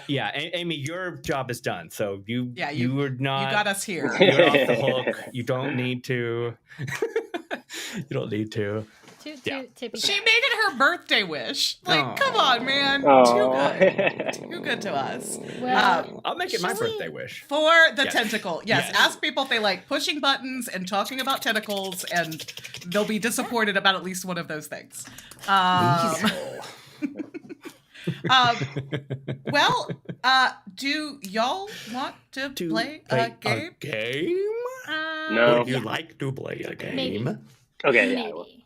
Amy, your job is done. So you were not. You got us here. You're off the hook. You don't need to. You don't need to. Too tippy. She made it her birthday wish. Aw. Come on, man. Aw. Too good to us. Well, I'll make it my Should we- birthday wish. For the Yes. tentacle. Yes. Yes. Ask people if they like pushing buttons and talking about tentacles, and they'll be disappointed about at least one of those things. Do y'all want to play a game? No. Would you like to play a game? Maybe. Okay, yeah. Maybe.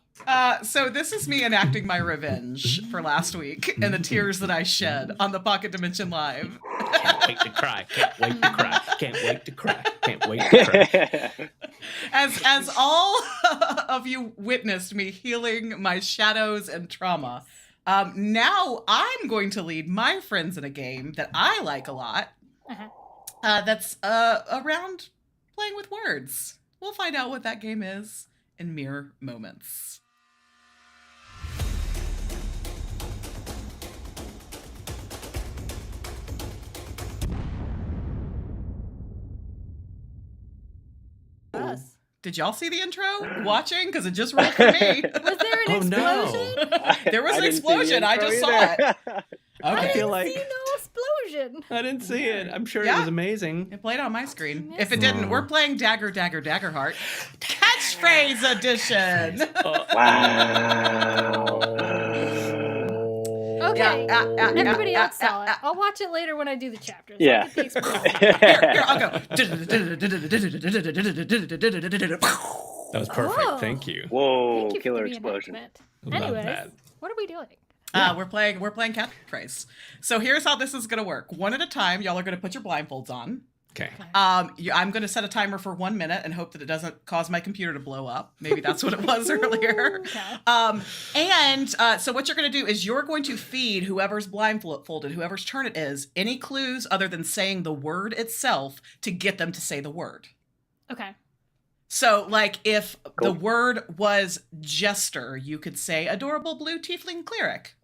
So this is me enacting my revenge for last week and the tears that I shed on the Pocket Dimension Live. Can't wait to cry. Can't wait to cry. Can't wait to cry. Can't wait to cry. As all of you witnessed me healing my shadows and trauma, now I'm going to lead my friends in a game that I like a lot. That's around playing with words. We'll find out what that game is in mere moments. us. Did y'all see the intro? Watching? Because it just rolled for me. Was there an explosion? There was I an didn't see the explosion. I intro just saw either. it. I Okay. feel I like didn't see no explosion. I didn't see it. I'm sure Yeah. it was amazing. It played on my screen. Missed If it didn't, it. we're playing Daggerheart. Catchphrase Edition. Wow. Okay. Everybody yeah, else saw it. I'll watch it later when I do the chapters. Yeah. I'll get the explosion. Here, I'll go. That was perfect. Oh. Thank you. Whoa, Thank you killer for the explosion. reenactment. Love Anyways, that. what are we doing? We're playing Catchphrase. So here's how this is gonna work. One at a time, y'all are gonna put your blindfolds on. Okay. I'm going to set a timer for 1 minute and hope that it doesn't cause my computer to blow up. Maybe that's what it was earlier. Okay. So what you're going to do is you're going to feed whoever's blindfolded, whoever's turn it is, any clues other than saying the word itself to get them to say the word. Okay. So, like, if Cool. the word was jester, you could say adorable blue tiefling cleric,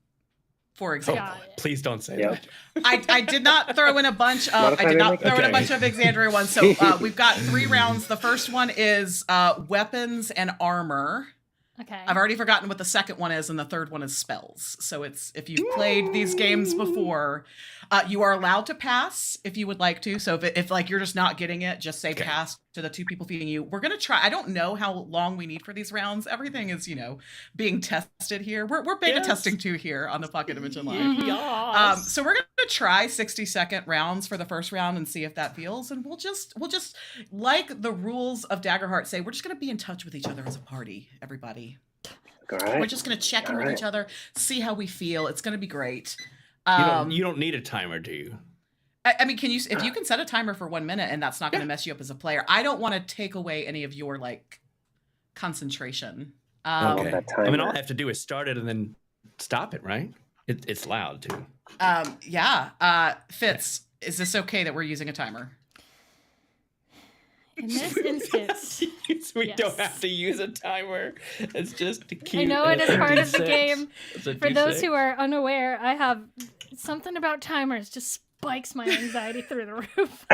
for example. Got it. Please don't say Yep. that. I did not throw in a bunch of Not if I I did not make- throw in a Okay. bunch of Exandria ones. So we've got 3 rounds. The first one is weapons and armor. Okay. I've already forgotten what the second one is, and the third one is spells. So it's if you've played these games before, you are allowed to pass if you would like to. So if like you're just not getting it, just say Okay. pass to the 2 people feeding you. We're gonna try. I don't know how long we need for these rounds. Everything is being tested here. We're beta Yes. testing too here on the Pocket Dimension Live. Mhm. Yes. So we're gonna try 60-second rounds for the first round and see if that feels. And we'll just like the rules of Daggerheart say, we're just gonna be in touch with each other as a party, everybody. All right. We're just gonna check in with All each other, see how we feel. It's gonna be great. You don't need a timer, do you? I mean, if you can set a timer for 1 minute and that's not gonna mess you up as a player, I don't want to take away any of your like concentration. Okay. that I mean, all timer. I have to do is start it and then stop it, right? It's loud too. Fitz, is this okay that we're using a timer? In this instance, We Yes. don't have to use a timer. It's just to keep. I know it is part of the game. It's a For those D6. who are unaware, I have something about timers just spikes my anxiety through the roof.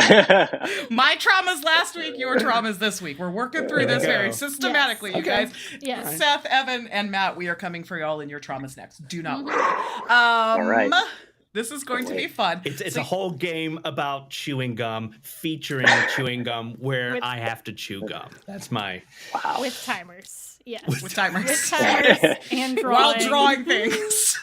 My traumas last week, your traumas this week. We're working through There this we very go. systematically, you Okay. guys. Yes. Seth, Evan, and Matt, we are coming for y'all in your traumas next. Do not worry. All right. This is going to be fun. It's So- a whole game about chewing gum, featuring chewing gum, where With- I have to chew gum. That's my. With timers. Yes. with timers. With timers and drawing. While drawing things.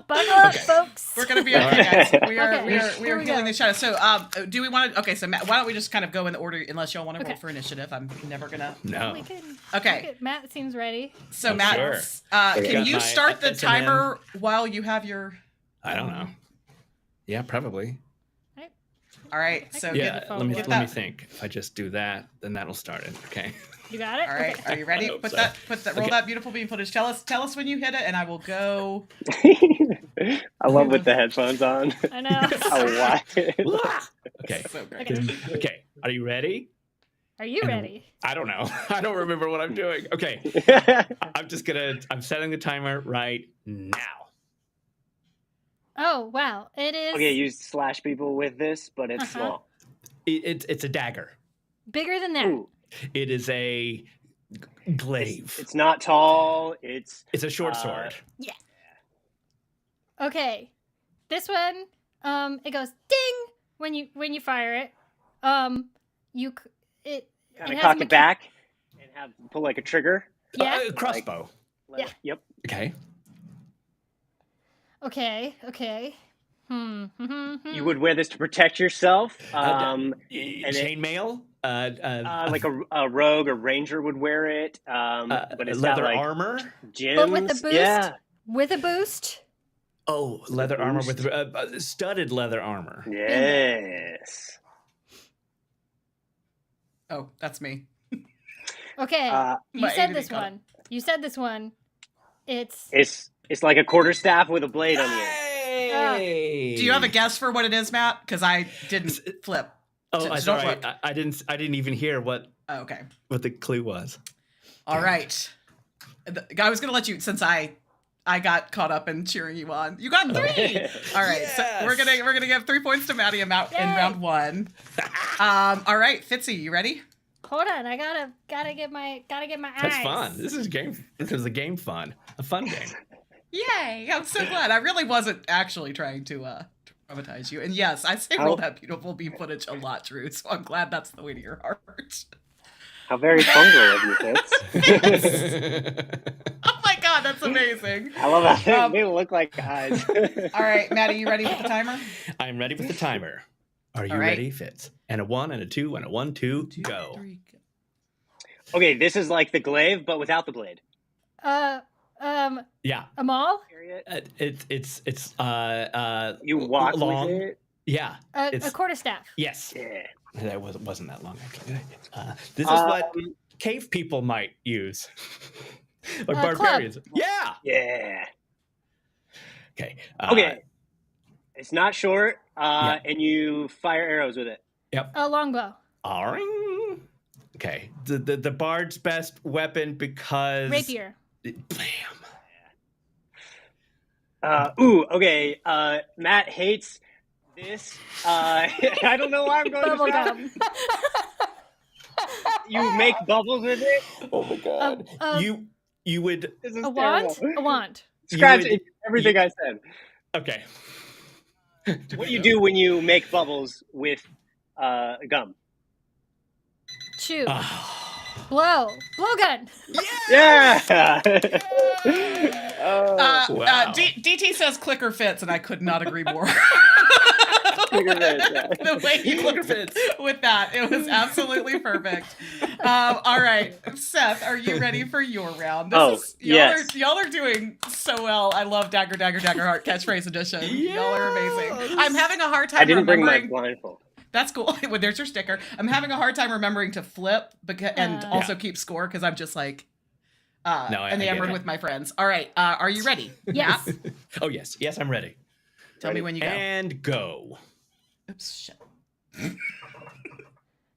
Buckle up, folks. We're gonna be okay, guys. We are Okay, we are here we healing go. the shadow. So do we want to okay, so Matt, why don't we just kind of go in the order unless y'all want to roll Okay. for initiative? I'm never gonna No. We can- Okay. look at- Matt seems ready. So Oh, Matt, sure. can got you my start the S&M. timer while you have your I don't know. Yeah, probably. all right, I so can get Yeah, the phone let me with let me that. think. If I just do that, then that'll start it. Okay. You got it? all right, Okay. are you ready? I hope Put so. that roll Okay. that beautiful beam footage. Tell us when you hit it and I will go. I love with the headphones on. I know. I watch it. Okay. So great. Okay. Okay. Are you ready? Are you ready? I don't know. I don't remember what I'm doing. Okay. I'm setting the timer right now. Oh, wow. It is Okay, you slash people with this, but it's Uh-huh. small. It's a dagger. bigger than that. Ooh, It is a glaive. it's not tall. It's It's a short sword. Okay. This one, it goes ding when you fire it. It kind of has cock mecha- it back and pull like a trigger. Yeah. Crossbow. Yeah. Yep. Okay. Okay. You would wear this to protect yourself. Chainmail. Like a rogue or ranger would wear it. But it's leather got like armor. gems. But with the boost? Yeah. with a boost. Oh, leather The armor boost. with studded leather armor. Yes. Oh, that's me. Okay. You My said ADD this caught one. You said this one. It's It's like a quarterstaff with a blade on the end. Hey! Do you have a guess for what it is, Matt? Because I didn't flip. Oh, Don't sorry. flip. I didn't even hear what Oh, okay. the clue was. All right. I was going to let you, since I I got caught up in cheering you on. You got 3. All right, Yes. so we're gonna give 3 points to Maddie in round 1. All right, Fitzy, you ready? Hold on, I gotta get my eyes. That's fun. This is a game fun. A fun game. Yay! I'm so glad. I really wasn't actually trying to traumatize you. And yes, I say roll that beautiful beam footage a lot, Drew. So I'm glad that's the way to your heart. How very fungal of you, Fitz. Oh my god, that's amazing. I love how they look like eyes. All right, Maddie, you ready with the timer? I'm ready with the timer. Are you All right. ready, Fitz? And a 1 and a 2 and a 1, 2, go. 3, go. Okay, this is like the glaive, but without the blade. Yeah. A mall? It's You walk long. with it. Yeah. A It's quarterstaff. yes. Yeah. That wasn't that long actually. This is what cave people might use. Or barbarians. Club. Yeah. Yeah. Okay. Okay. It's not short, Yeah. and you fire arrows with it. Yep. A longbow. Aring. Okay. The bard's best weapon because Rapier. Bam. Okay. Matt hates this. I don't know why I'm going Bubble this route. gum. You make bubbles with it. Oh my god. You would This is A wand? terrible. A wand. Scratch would- everything I said. okay. What do you do when you make bubbles with gum? Chew. Ah. Blow. Blowgun. Yeah. Wow. DT says clicker fits, and I could not agree more. The way he Clicker looked fits. with that, it was absolutely perfect. All right, Seth, are you ready for your round? Yes. Y'all are doing so well. I love Daggerheart Catchphrase Edition. Y'all are amazing. I'm having a hard time I didn't bring my remembering. blindfold. That's cool. Well, there's your sticker. I'm having a hard time remembering to flip and also keep score because I'm just like I get enamored it. with my friends. All right, are you ready? Yes. Matt? Oh yes. Yes, I'm ready. Tell me when you go. And go. Oops, shit.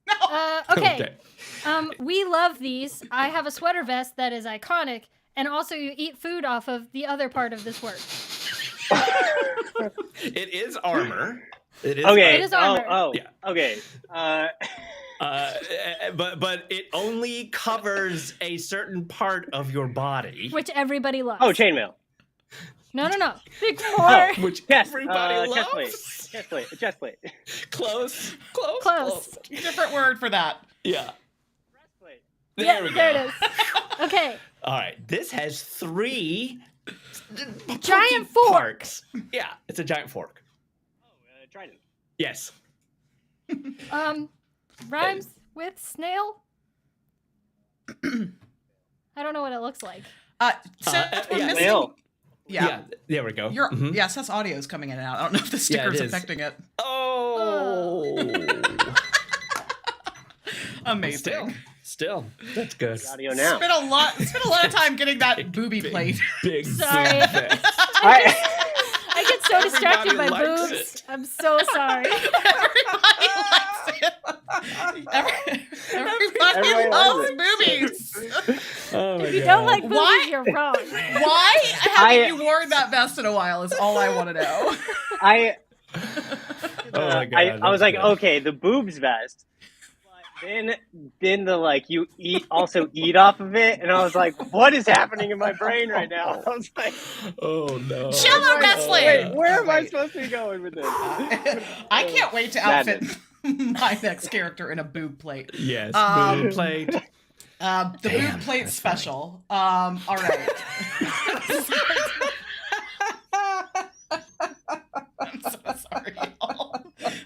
No. Okay. We love these. I have a sweater vest that is iconic, and also you eat food off of the other part of this word. It is armor. It is Okay. It is armor. Yeah. Okay. But it only covers a certain part of your body. Which everybody loves. Chainmail. No. Big four. Which Chest. everybody Chest loves. plate. Chest plate. Close. Different word for that. Yeah. Breastplate. There we go. There it is. Okay. All right. This has 3 Giant pokey fork. parts. Yeah, it's a giant fork. Trident. Yes. Rhymes with snail. I don't know what it looks like. Seth, we're yeah. missing. Snail. Yeah. There we go. Your Mhm. yeah, Seth's audio is coming in and out. I don't know if the sticker's is. affecting it. Oh. Amazing. Still. That's good. Audio now. Spent a lot of time getting that booby plate. Big Sorry. boob vest. I get so distracted by Everybody likes boobs. it. I'm so sorry. Everybody likes it. Everybody Everybody loves loves boobies. Oh my If you God. don't like boobies, Why? you're wrong. Why haven't you worn that vest in a while is all I want to know. I Oh my God. I was that's like, good. okay, the boobs vest. But then the like you eat off of it, and I was like, what is happening in my brain right now? I was like, Oh no. Chiller wrestling. wait, where am I Wait. supposed to be going with this? I can't wait to outfit my next character in a boob plate. Yes. Um, Boob plate. The Damn, boob plate that's special. All right. I'm so sorry, y'all.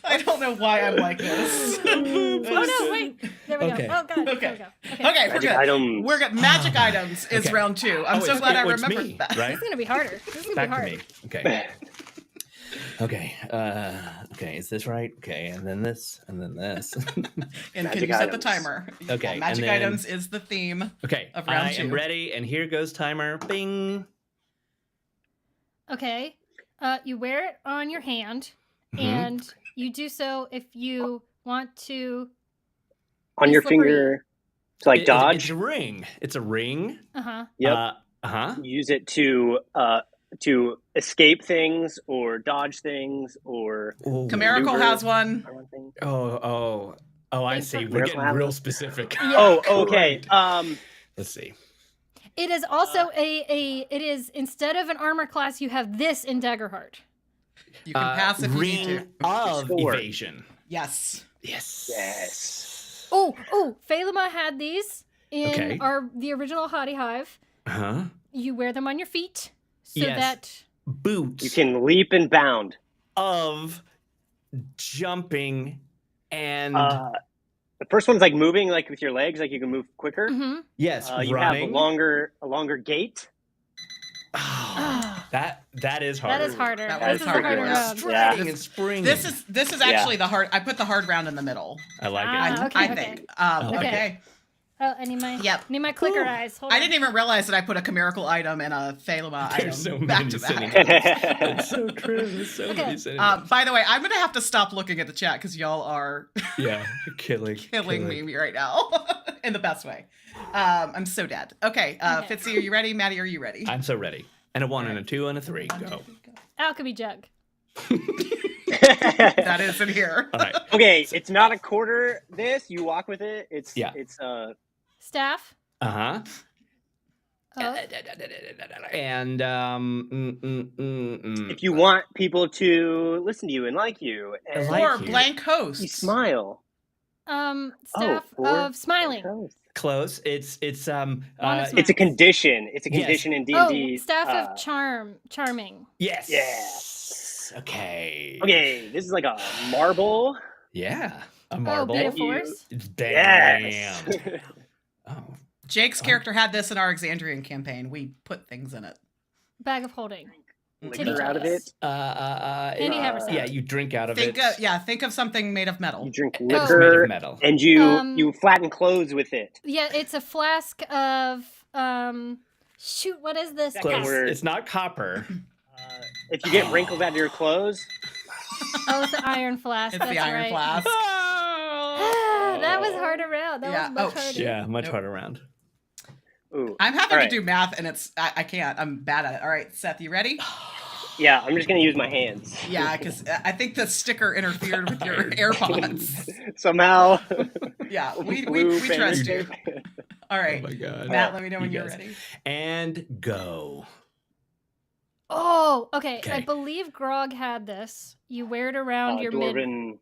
I don't know why I'm like this. Oh no, wait. There we Okay. go. Oh god. Okay. There we go. Okay. Okay, we're Magic good. items. We're good. Magic items is Okay. round 2. I'm so it's- glad I it's remembered me, that. right? This is gonna be harder. This is gonna Back be to hard. me. Okay. Okay. Okay. Is this right? Okay. And then this. And then this. And can Magic you set the items. timer? Okay, Yeah, magic and then- items is the theme. Okay. Of round I am 2. ready. And here goes timer. Bing. Okay. You wear it on your hand, Mhm. and you do so if you want to. On Be your slippery. finger to like It's dodge. a ring. It's a ring. Uh huh. Yep. use it to escape things or dodge things or Chimerical has one. I see. We're getting real specific. Yeah. Oh, okay. Let's see. It is also it is, instead of an armor class, you have this in Daggerheart. You can pass if you need to. Ring of evasion. Yes. Oh, Phalema had these in the original Hottie Hive. You wear them on your feet so that boots. You can leap and bound. Of jumping and the first one's like moving, like with your legs, like you can move quicker. Yes, you running. have a longer gait. That is harder. That is harder. That This is a harder. harder round. Striding and springing. This is actually the hard. I put the hard round in the middle. I like it. Okay, I think. Okay. Oh, I need my clicker eyes. Hold I on. didn't even realize that I put a chimerical item and a Phalema item There's so back many to sitting back. there. That's so true. There's so many sitting there. By the way, I'm gonna have to stop looking at the chat because y'all are killing me right now in the best way. I'm so dead. Okay, Fitzy, are you ready? Maddie, are you ready? I'm so ready. And a 1 and a 2 and a 3. Go. Alchemy jug. That is in here. All right. Okay, it's not a quarter. This you walk with it. It's Staff. Uh-huh. Oh. And if you want people to listen to you and like you, and Or blank host. you smile. Staff of smiling. close. It's it's a condition. It's a condition in D&D. Staff of charming. Yes. Yes. Okay. Okay, this is like a marble. Yeah. A marble. Beta force. Damn. Yes. Oh. Jake's character had this in our Exandrian campaign. We put things in it. Bag of holding. Liquor out of it. Andy Haversack. Yeah, you drink out of Think it. think of something made of metal. You drink It's made liquor, of metal. and you flatten clothes with it. Yeah, it's a flask of shoot, what is this? It's not copper. If you get wrinkles out of your clothes, Oh, it's the iron flask. It's That's the iron right. flask. That was hard around. That was much harder. Yeah, much harder round. ooh. I'm having All to right. do math, and I can't. I'm bad at it. All right, Seth, you ready? Yeah, I'm just gonna use my hands. Yeah, because I think the sticker interfered with your AirPods. Somehow. Yeah, we Blue trust bandage you. tape. All right, Oh my god. Matt, let me know when You you're guys. ready. And go. Oh, okay. Okay. I believe Grog had this. You wear it around your mid. Dwarven,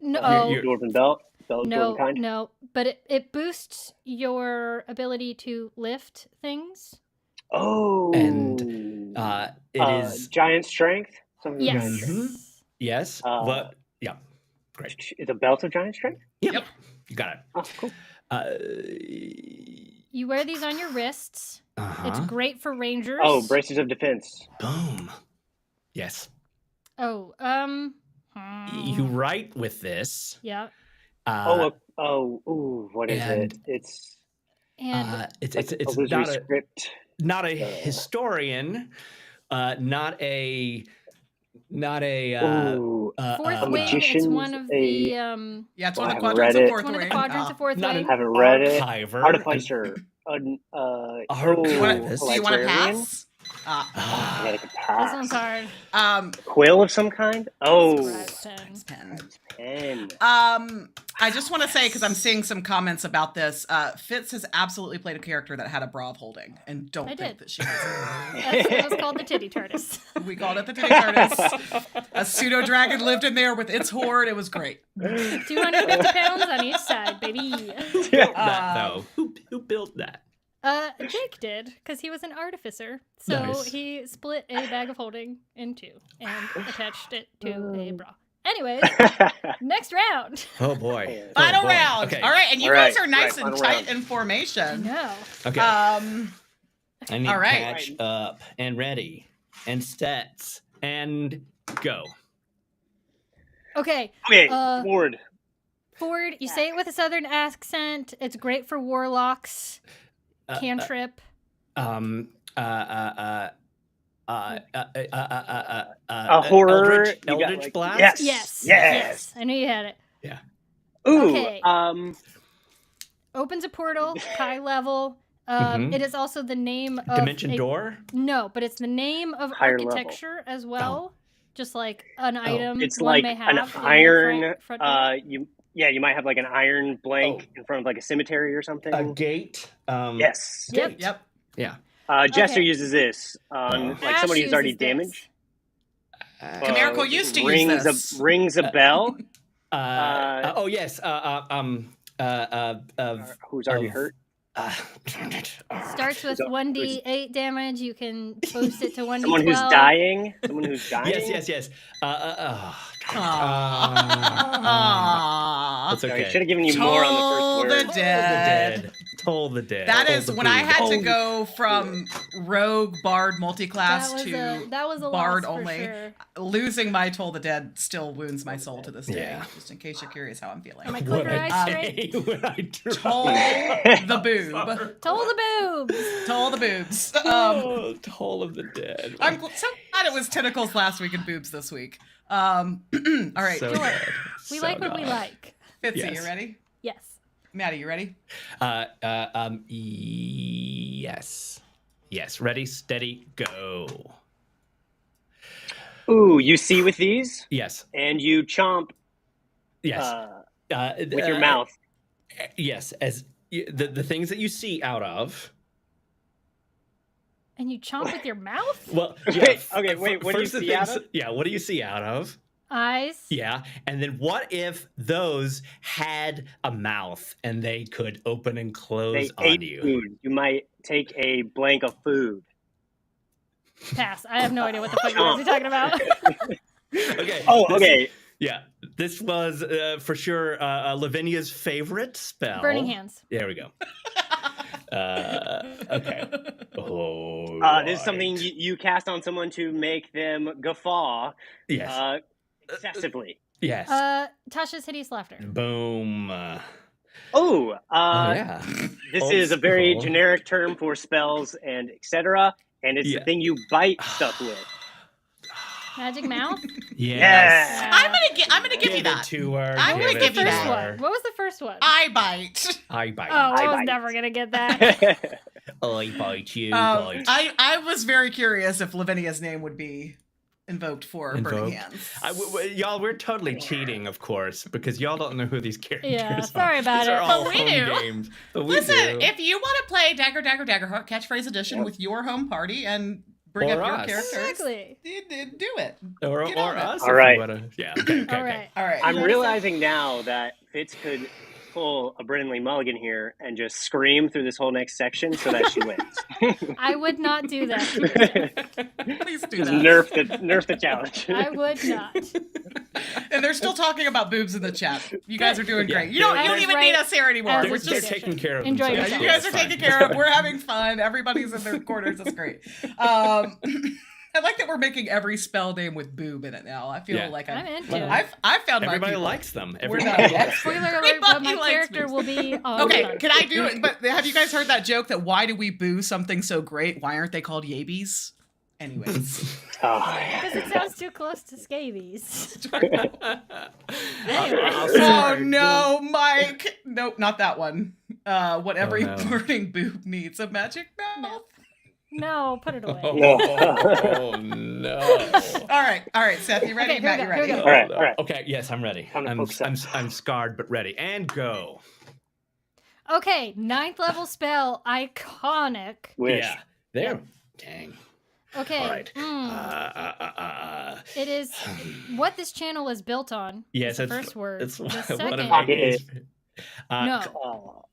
No, Dwarven belt. Dwarven kind. no. But it boosts your ability to lift things. Oh. And, it is giant strength. Something Yes. giant strength. Mhm. Yes. What? Yeah. Great. It's a belt of giant strength. Yep. You got it. Oh, cool. You wear these on your wrists. It's great for rangers. Oh, braces of defense. Boom. Yes. Oh, You write with this. Yeah. What is and- it? It's And It's illusory not a script. not a historian, not a fourth wing. It's magician's one of the Yeah, it's Well, one of the I haven't quadrants read of it. fourth one of the wing. quadrants of fourth not wing. an Haven't read it. archiver. Artificer. Do you want to librarian? pass? Yeah, they can This pass. one's hard. Quill of some kind. Oh, Scribe pen. Pen. pen. I just want to say, because I'm seeing some comments about this, Fitz has absolutely played a character that had a bra of holding, and don't I think did. that she was. That was called the titty tortoise. We called it the Titty Tortoise. A pseudo dragon lived in there with its horde. It was great. 250 pounds on each side, baby. that though. Who built that? Jake did, because he was an artificer. So Nice. he split a bag of holding in two and attached it to a bra. Anyways, next round. Oh boy. Final boy. round. Okay. All right, and you All guys right, are nice right, and final tight round. in formation. No. Okay. Uh, I need all right. catch up and ready and sets and go. Okay. Okay, Ford, Ford. you say it with a southern accent. It's great for warlocks. Cantrip. A horror. Eldritch, You got, Eldritch like- Blast. Yes. I knew you had it. Ooh. Okay. Opens a portal, high level, It is also the name of Dimension door? No, but it's the name of Higher architecture as well. Just like an item It's one like may an have. in the iron. front door. You might have like an iron blank in front of like a cemetery or something. A gate? Yes. Gate. Yep. Yeah. Jester Okay. uses this on like Ash somebody who's already uses this. damaged. Miracle used to use this. Rings a bell. Oh yes. Who's already hurt? Starts with 1d8 damage. You can boost it to 1d12. Someone who's dying. Someone who's dying. Yes. Aww. That's okay. I should have given you more on the first word. Toll the dead. That is when I had to go from rogue bard multi-class that was a bard loss for only. sure. Losing my Toll the Dead still wounds my soul to this day. Yeah. Just in case you're curious how I'm feeling. Am I What clicker eyes I straight? say when I Toll the boob. Toll the boobs. Toll the boobs. Toll of the dead. I'm so glad it was tentacles last week and boobs this week. All right, So Sure. good. We So like what we good. like. Fitzy, Yes. you ready? Yes. Maddie, you ready? Yes. Yes. Ready, steady, go. Ooh, you see with these, Yes. and you chomp Yes. with your mouth. Yes. As the things that you see out of. And you chomp with your mouth? Well, Wait, okay, wait, what do you first the see out things- of? Yeah. What do you see out of? Eyes. Yeah. And then what if those had a mouth and they could open and close They on ate you? food. You might take a blank of food. Pass. I have no idea what the fuck you guys are talking about. Okay. Oh, this- okay. Yeah. This was for sure Lavinia's favorite spell. Burning hands. There we go. Okay. Oh. This is something you cast on someone to make them guffaw Yes. excessively. Yes. Tasha's hideous laughter. Boom. Oh, Yeah. this Old is a very school. generic term for spells and etc. And it's Yeah. the thing you bite stuff with. Magic mouth? Yes. I'm gonna give you Give that. it to her. I'm gonna it give you to First that. her. one. What was the first one? I bite. I bite. Oh, I was bite. never gonna get that. I bite you. Bite. I was very curious if Lavinia's name would be invoked for Burning Invoked? Hands. Y'all, we're totally cheating, of course, because y'all don't know who these characters Yeah, are. sorry about These it. are all But we home do. games. But we Listen, do. if you want to play Daggerheart Catchphrase Edition with your home party and bring Or up your us. characters, Exactly. do it. or Get on it. us. All if right. you wanna, yeah. Okay. All right. All right. I'm Ready, realizing now that Fitz could pull a Brindley Mulligan here and just scream through this whole next section so that she wins. I would not do that. Please do Just that. nerf the challenge. I would not. And they're still talking about boobs in the chat. You guys are doing Yeah. you don't As even right need us here anymore. as They're, We're it's they're just taking care of Enjoy themselves. yeah, yourself. you guys are It's fine. taken care of. We're having fun. Everybody's in their corners. It's great. I like that we're making every spell name with boob in it now. I feel Yeah. like I'm into Well, it. I've found my Everybody people. likes them. We're Everybody not- likes them. Spoiler alert, but my Everybody likes character boobs. will be on Okay, the can I do it? But have you guys heard that joke that why do we boo something so great? Why aren't they called yabies? Anyways. Oh, Because it sounds too close to scabies. Oh no, Mike! Nope, not that one. What every no. burning boob needs a magic mouth. No, put it away. Oh no! All right, Seth, you ready? Okay, here Matt, we you go, here ready? we go. All right, all right. Okay, yes, I'm ready. Time to focus up. I'm scarred but ready. And go. Okay, 9th level spell, iconic. wish. Yeah. There. Dang. Okay. All right. It is what this channel is built on. Yes, is the it's first word. It's The one second, of my It is. no,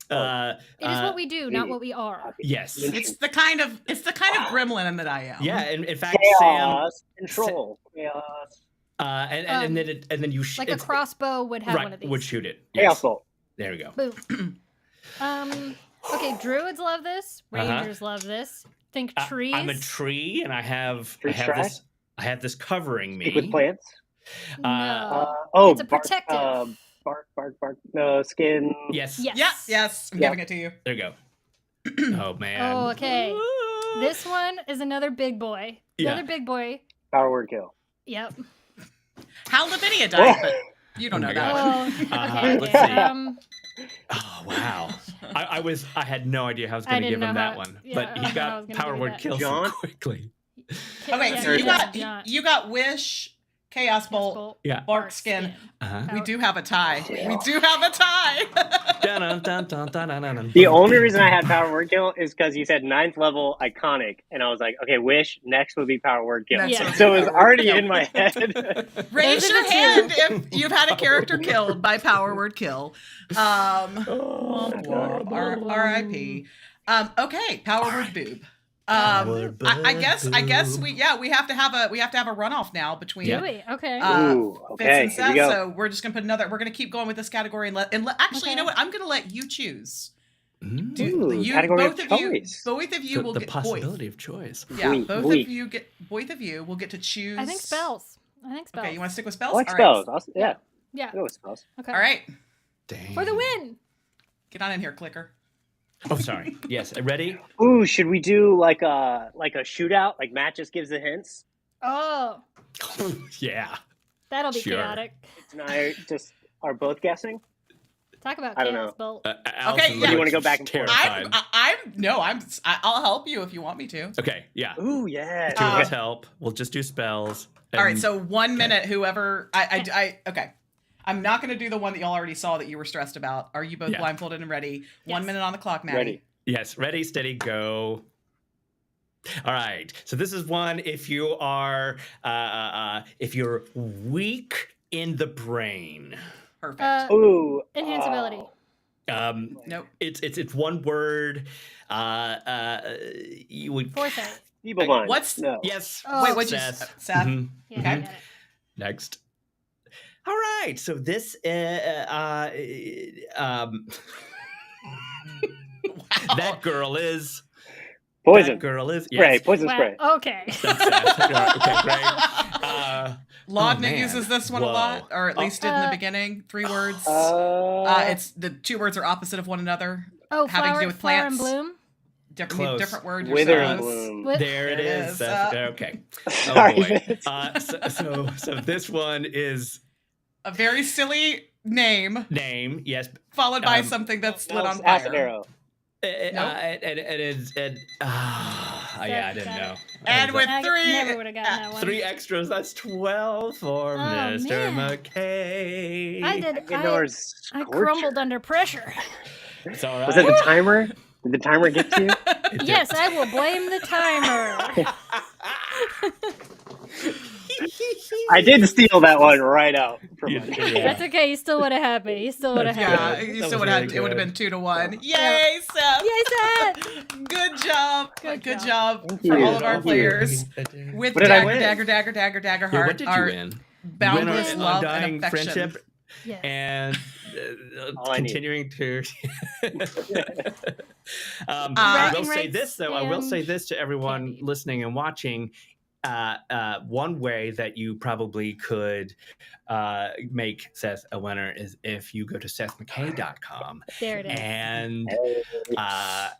It it is what we do, not what we are. Yes. It's the kind of gremlin that I am. Yeah. In fact, Chaos control. Chaos. and then you Like a crossbow would have one of these. would shoot it. Chaos bolt. There we go. Boom. Okay, druids love this. Rangers love this. Think trees. I'm a tree, and I have Tree this covering me. Speak with plants. No. Oh, It's a protective. Bark. No, skin. Yes. Yes. Yes, I'm Yeah. giving it to you. There you go. Oh man. Oh, okay. This one is another big boy. Yeah. Another big boy. Power word kill. Yep. How Lavinia died, but you don't know my that God. one. Oh, okay. Let's see. Oh wow! I had no idea how I was going to give him that one, but he got power word kill so quickly. Okay, so you got Wish, Chaos Bolt, yeah, Bark Skin. Uh-huh. We do have a tie. We do have a tie. The only reason I had power word kill is because you said 9th level iconic, and I was like, okay, Wish next would be power word kill. So it was already in my head. Raise your hand if you've had a character killed by power word kill. R.I.P. Okay, power word boob. I guess we have to have a runoff now between okay. Fitz and Seth. So we're just gonna keep going with this category and actually, you know what? I'm gonna let you choose. Category of choice. Both of you will the get possibility of choice. Yeah, both of you will get to choose. I think spells. Okay, you want to stick with spells? I like all spells. Right. Yeah. I'll go with spells. Okay. All right. Dang. For the win. Get on in here, clicker. Oh, sorry. Yes, ready? Ooh, should we do like a shootout? Like Matt just gives the hints. Oh. Yeah. That'll be chaotic. And I just are both guessing. Talk about I don't Chaos know. Bolt. Okay, yeah. You want to go back and forth? I'll help you if you want me to. Okay, yeah. Ooh, yeah. 2 of us help. We'll just do spells. All right, so 1 minute, whoever. Okay. I'm not going to do the one that y'all already saw that you were stressed about. Are you both blindfolded and ready? Yes. 1 minute on the clock, Maddie. Ready. Yes, ready, steady, go. All right. So this is one if you are if you're weak in the brain. Perfect. Ooh. Enhance ability. Nope. It's one word. You would Foresight. Feeble mind. What's no? Yes. Oh. Wait, what'd you Seth. Seth? Mhm. Yeah, Okay. I get it. Next. All right. So this Wow. that girl is Poison. That girl is Spray. yes. Poison Wow. spray. Okay. That's Seth. Okay, great. Laudna man. uses this one a Whoa. lot, or at least did in the beginning. 3 words. It's the 2 words are opposite of one another. Oh, having to do with flower and plants. bloom. Different word. You're Wither so and close. bloom. There it is. Seth. Okay. Oh Sorry, boy. Vince. So this one is A very silly name name. Yes. followed by something that's lit on Acid fire. arrow. It is. Yeah, I didn't know. And with I 3, never would have gotten that one. 3 extras. That's 12 for Mr. man. McKay. I crumbled under pressure. It's all right. Was it the timer? Did the timer get to you? Yes, I will blame the timer. I did steal that one right out from my That's okay. You still would have had me. You still would have had Yeah, me. you That still was would have. really It would have good. been 2 to 1. Yay, Seth! Yay, Seth! Good job. Good job Thank for you. all of our Thank you. players. With What did I Dagger, win? Daggerheart, Yeah, what did you our win? boundless Win love undying and affection. friendship Yes. and All I need. continuing to. I will Bragging say rights this though. I will and say this to everyone candy. listening and watching. One way that you probably could make Seth a winner is if you go to SethMcKay.com There it is.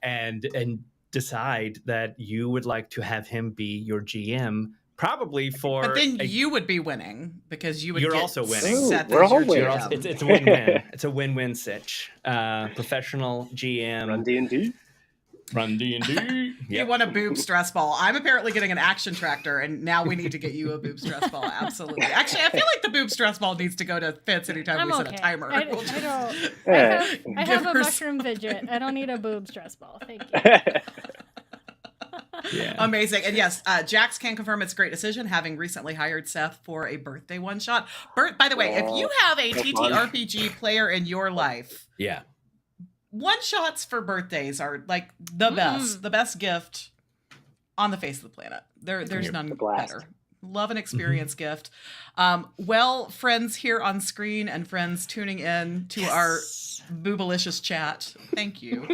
and decide that you would like to have him be your GM, probably for. But then you would be winning because you would. You're get also winning. Seth Ooh, we're as all your winning. GM. It's a win-win. It's a win-win sitch. Professional GM. Run D&D. Run D&D. You want a boob stress ball. I'm apparently getting an action tractor, and now we need to get you a boob stress ball. Absolutely. Actually, I feel like the boob stress ball needs to go to Fitz anytime I'm we set okay. a timer. I We'll just- don't. Yeah. I Give have a her mushroom fidget. I don't need a boob stress ball. Thank you. Yeah. Amazing. And yes, Jax can confirm it's a great decision, having recently hired Seth for a birthday one-shot. By the way, if you have a TTRPG player in your life, Yeah. one-shots for birthdays are like the best gift on the face of the planet. There's none blast. better. Love and experience gift. Well, friends here on screen and friends tuning in to our boobalicious chat, thank you.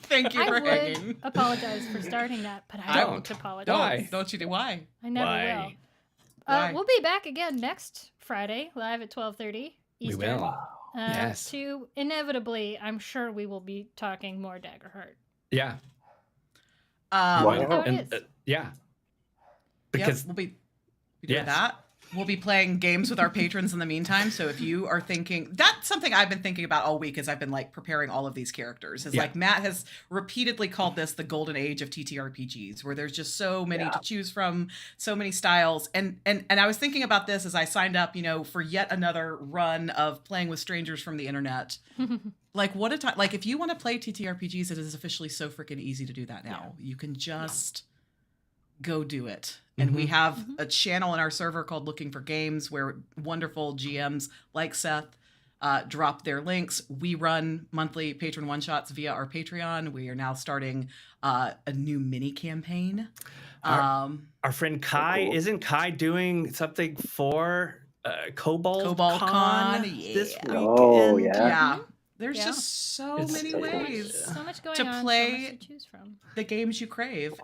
Thank you I for would hanging. apologize for starting that, but I don't apologize. Why? Don't you do why? I never Why? will. Why? We'll be back again next Friday, live at 12:30 We Eastern. will. Yes. To inevitably, I'm sure we will be talking more Daggerheart. Yeah. Wow. How it And, is. yeah. Because we'll be doing Yes. that. we'll be playing games with our patrons in the meantime. So if you are thinking, that's something I've been thinking about all week as I've been like preparing all of these characters. Is like Matt has repeatedly called this the golden age of TTRPGs, where there's just so many to choose from, so many styles. And I was thinking about this as I signed up, for yet another run of playing with strangers from the internet. Like what a time! Like if you want to play TTRPGs, it is officially so freaking easy to do that now. You can just go do it. And we have a channel in our server called Looking for Games where wonderful GMs like Seth drop their links. We run monthly patron one-shots via our Patreon. We are now starting a new mini campaign. Our friend Kai, isn't Kai doing something for Cobalt Con this weekend? Oh, yeah. Yeah. There's just so many ways so much going to on, play so much to choose from. the games you crave.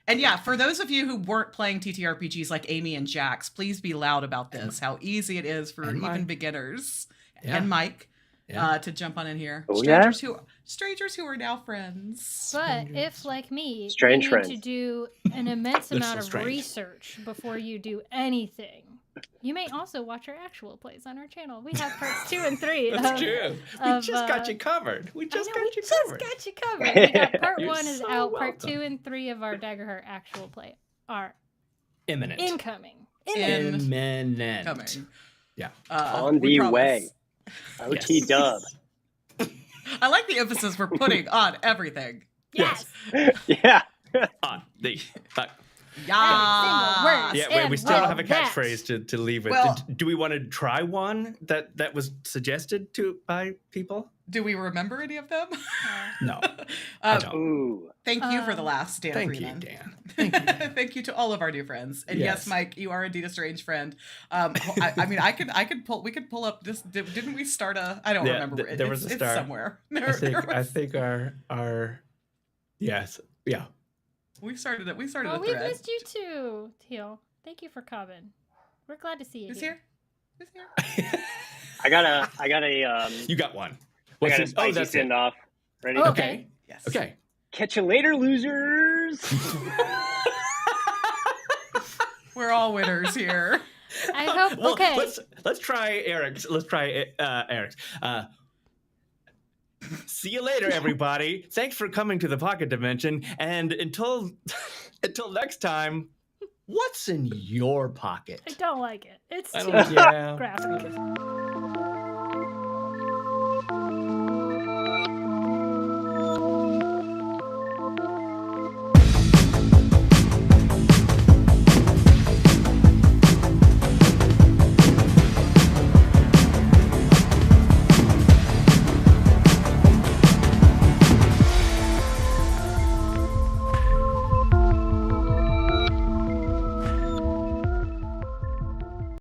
And yeah, for those of you who weren't playing TTRPGs like Amy and Jax, please be loud about this, how easy it is for even beginners and Mike to jump on in here. Oh, strangers who are now friends. But if, like me, Strange you friends. need to do an immense amount of strange. research before you do anything, you may also watch our actual plays on our channel. We have parts 2 and 3. That's true. We just got you covered. We just got you covered. We got part You're 1 is so out. Part welcome. 2 and 3 of our Daggerheart actual play are Imminent. incoming. Imminent. Coming. Yeah. On we the promise. way. OT dub. I like the emphasis we're putting on everything. Yes. Yeah. On the. Yeah. Yeah, we still don't have a that. catchphrase to leave with. Well- Do we want to try one that was suggested by people? Do we remember any of them? No. I don't. Ooh. Thank you for the last, Dan Thank Freeman. you, Dan. Thank you, Dan. Thank you to all of our new friends. And yes, Yes. Mike, you are indeed a strange friend. I could pull up this. Didn't we start I don't remember. There was a It's start. somewhere. I think our yes. Yeah. We started it. We started Oh, a we thread. missed you too, Teal. Thank you for coming. We're glad to see you. Who's here? Who's here? I got a You got one. I got a it? spicy that's it. send off. Ready? Oh, Okay. Yes. Okay. Catch you later, losers. We're all winners here. I hope. Well, Okay. let's try Eric's. Let's try Eric's. See you later, everybody. Thanks for coming to the Pocket Dimension. And until next time, what's in your pocket? I don't like it. It's I too don't. Yeah. graphic.